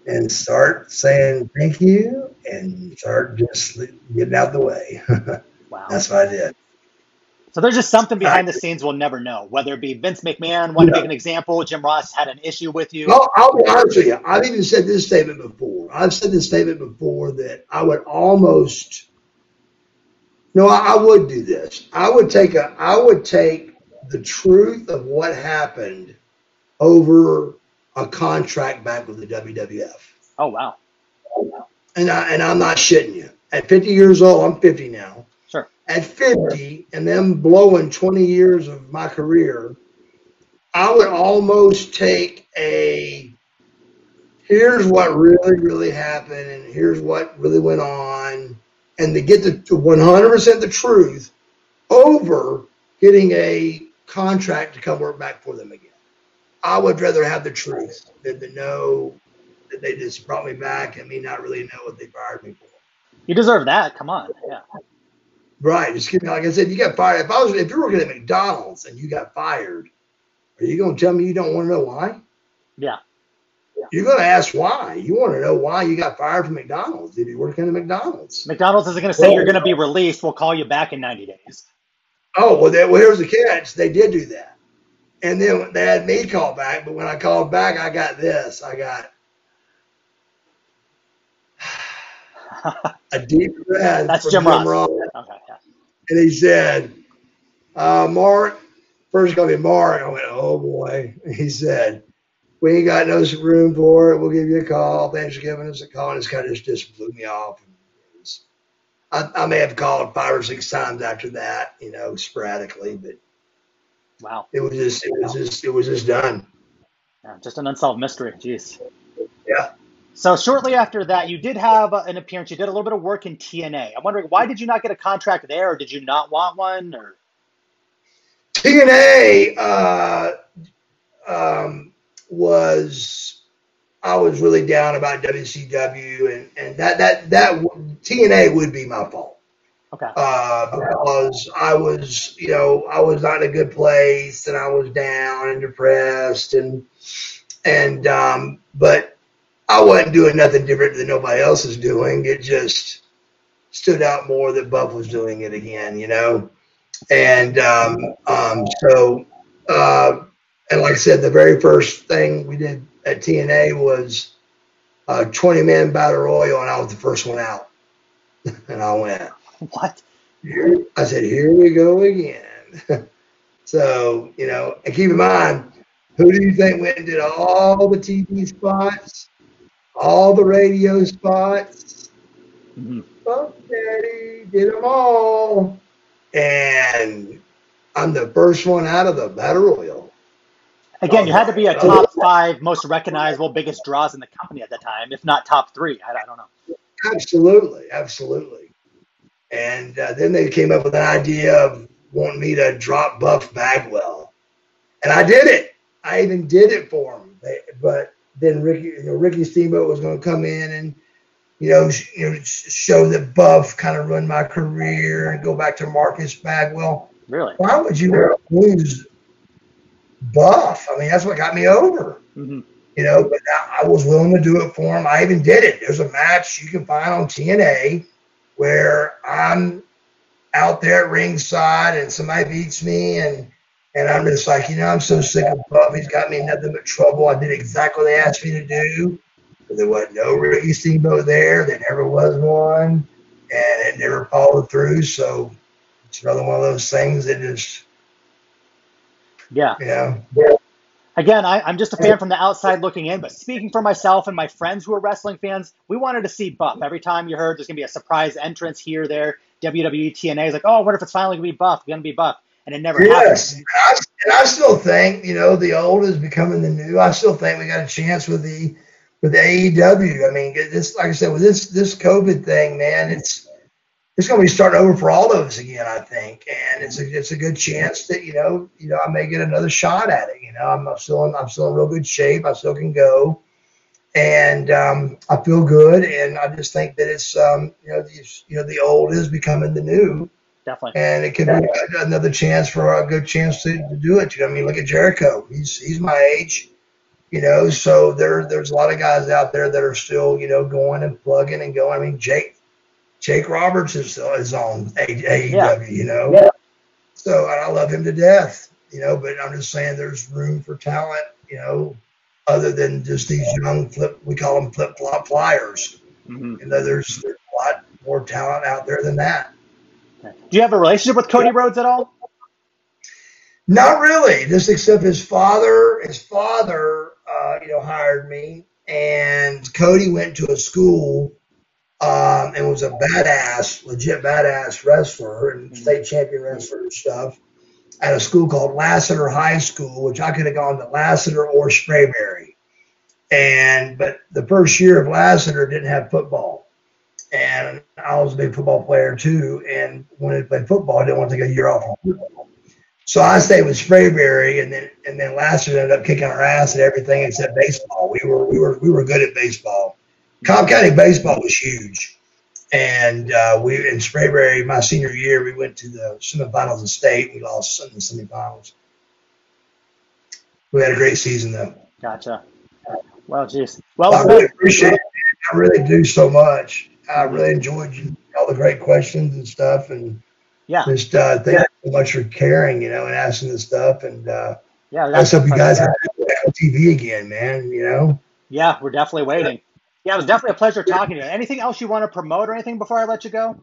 and start saying thank you and start just getting out the way. Wow. That's what I did. So there's just something behind the scenes we'll never know, whether it be Vince McMahon wanted to give an example, Jim Ross had an issue with you. I'll be honest with you. I've even said this statement before. I've said this statement before that I would almost – no, I would do this. I would take the truth of what happened over a contract back with the WWF. Oh, wow. And I'm not shitting you. At 50 years old, I'm 50 now. Sure. At 50 and them blowing 20 years of my career, I would almost take here's what really, really happened and here's what really went on, and to get to 100% the truth over getting a contract to come work back for them again. I would rather have the truth than to know that they just brought me back and me not really know what they fired me for. You deserve that. Come on. Yeah. Right. Just give me, like I said, you got fired. If you're working at McDonald's and you got fired, are you going to tell me you don't want to know why? Yeah. You're going to ask why. You want to know why you got fired from McDonald's if you're working at McDonald's. McDonald's isn't going to say you're going to be released. We'll call you back in 90 days. Oh, well, here's the catch. They did do that. And then they had me call back. But when I called back, I got this. I got a deep breath. That's Jim Ross. Okay, yeah. And he said, Mark, first he called me Mark. I went, oh, boy. He said, we ain't got no room for it. We'll give you a call. Thanks for giving us a call. And it's kind of just blew me off. I may have called 5 or 6 times after that, sporadically, but wow, it was just done. Yeah, just an unsolved mystery. Jeez. Yeah. So shortly after that, you did have an appearance. You did a little bit of work in TNA. I'm wondering, why did you not get a contract there, or did you not want one? Or TNA I was really down about WCW, and that TNA would be my fault. Okay. Because I was not in a good place, and I was down and depressed, but I wasn't doing nothing different than nobody else is doing. It just stood out more that Buff was doing it again, and and like I said, the very first thing we did at TNA was a 20-man battle royal, and I was the first one out. And I went, what? I said, here we go again. So, and keep in mind, who do you think went and did all the TV spots, all the radio spots? Mm-hmm. Buff Daddy did them all. And I'm the first one out of the battle royal. Again, you had to be a top 5 most recognizable, biggest draws in the company at the time, if not top 3. I don't know. Absolutely. And then they came up with an idea of wanting me to drop Buff Bagwell. And I did it. I even did it for him. But then Ricky Steamboat was going to come in and, show that Buff kind of run my career and go back to Marcus Bagwell. Really? Why would you lose Buff? I mean, that's what got me over. Mm-hmm. But I was willing to do it for him. I even did it. There's a match you can find on TNA where I'm out there at ringside and somebody beats me, and I'm just like, I'm so sick of Buff. He's got me in nothing but trouble. I did exactly what they asked me to do. But there wasn't no Ricky Steamboat there. There never was one, and it never followed through. So it's another one of those things that just, Again, I'm just a fan from the outside looking in, but speaking for myself and my friends who are wrestling fans, we wanted to see Buff. Every time you heard there's going to be a surprise entrance here, there, WWE, TNA is like, oh, what if it's finally going to be Buff? It's going to be Buff. And it never happens. And I still think, the old is becoming the new. I still think we got a chance with the AEW. I mean, like I said, with this COVID thing, man, it's going to be starting over for all of us again, I think, and it's a good chance that I may get another shot at it. I'm still in real good shape. I still can go, and I feel good, and I just think that it's the old is becoming the new. Definitely. And it could be another chance for a good chance to do it. I mean, look at Jericho. He's my age. So there's a lot of guys out there that are still going and plugging and going. I mean, Jake Roberts is on AEW, So I love him to death, but I'm just saying there's room for talent, other than just these young we call them flip-flop flyers. Mm-hmm. There's a lot more talent out there than that. Okay. Do you have a relationship with Cody Rhodes at all? Not really, just except his father, hired me, and Cody went to a school and was a legit badass wrestler and state champion wrestler and stuff at a school called Lassiter High School, which I could have gone to Lassiter or Sprayberry. But the first year of Lassiter didn't have football. And I was a big football player too. And when I played football, I didn't want to take a year off from football. So I stayed with Sprayberry, and then Lassiter ended up kicking our ass at everything except baseball. We were good at baseball. Cobb County baseball was huge, and we in Sprayberry my senior year we went to the semifinals of state. We lost in the semifinals. We had a great season though. Gotcha. Well, geez. Well, I really appreciate it. I really do so much. I really enjoyed all the great questions and stuff, and just thank you so much for caring, and asking this stuff, and I just hope you guys have TV again, man. Yeah, we're definitely waiting. Yeah, it was definitely a pleasure talking to you. Anything else you want to promote or anything before I let you go?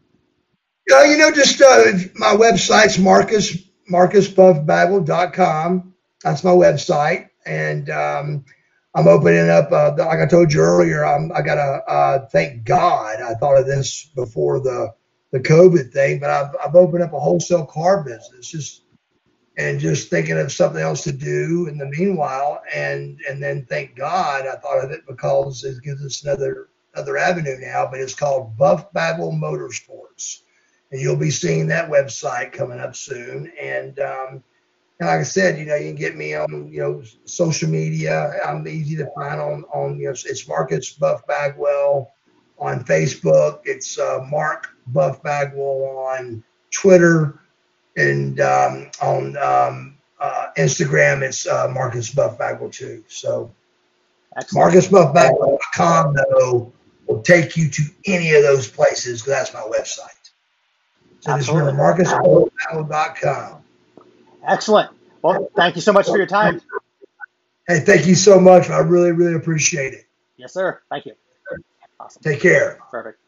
Just my website's marcusbuffbagwell.com. That's my website, and I'm opening up. Like I told you earlier, I gotta thank God I thought of this before the COVID thing, but I've opened up a wholesale car business, just thinking of something else to do in the meanwhile, and then thank God I thought of it because it gives us another avenue now. But it's called Buff Bagwell Motorsports, and you'll be seeing that website coming up soon. And like I said, you can get me on social media. I'm easy to find on it's Marcus Buff Bagwell on Facebook. It's Mark Buff Bagwell on Twitter. And on Instagram, it's Marcus Buff Bagwell too. So MarcusBuffBagwell.com, though, will take you to any of those places because that's my website. So just remember MarcusBuffBagwell.com. Excellent. Well, thank you so much for your time. Hey, thank you so much. I really, really appreciate it. Yes, sir. Thank you. Awesome. Take care. Perfect.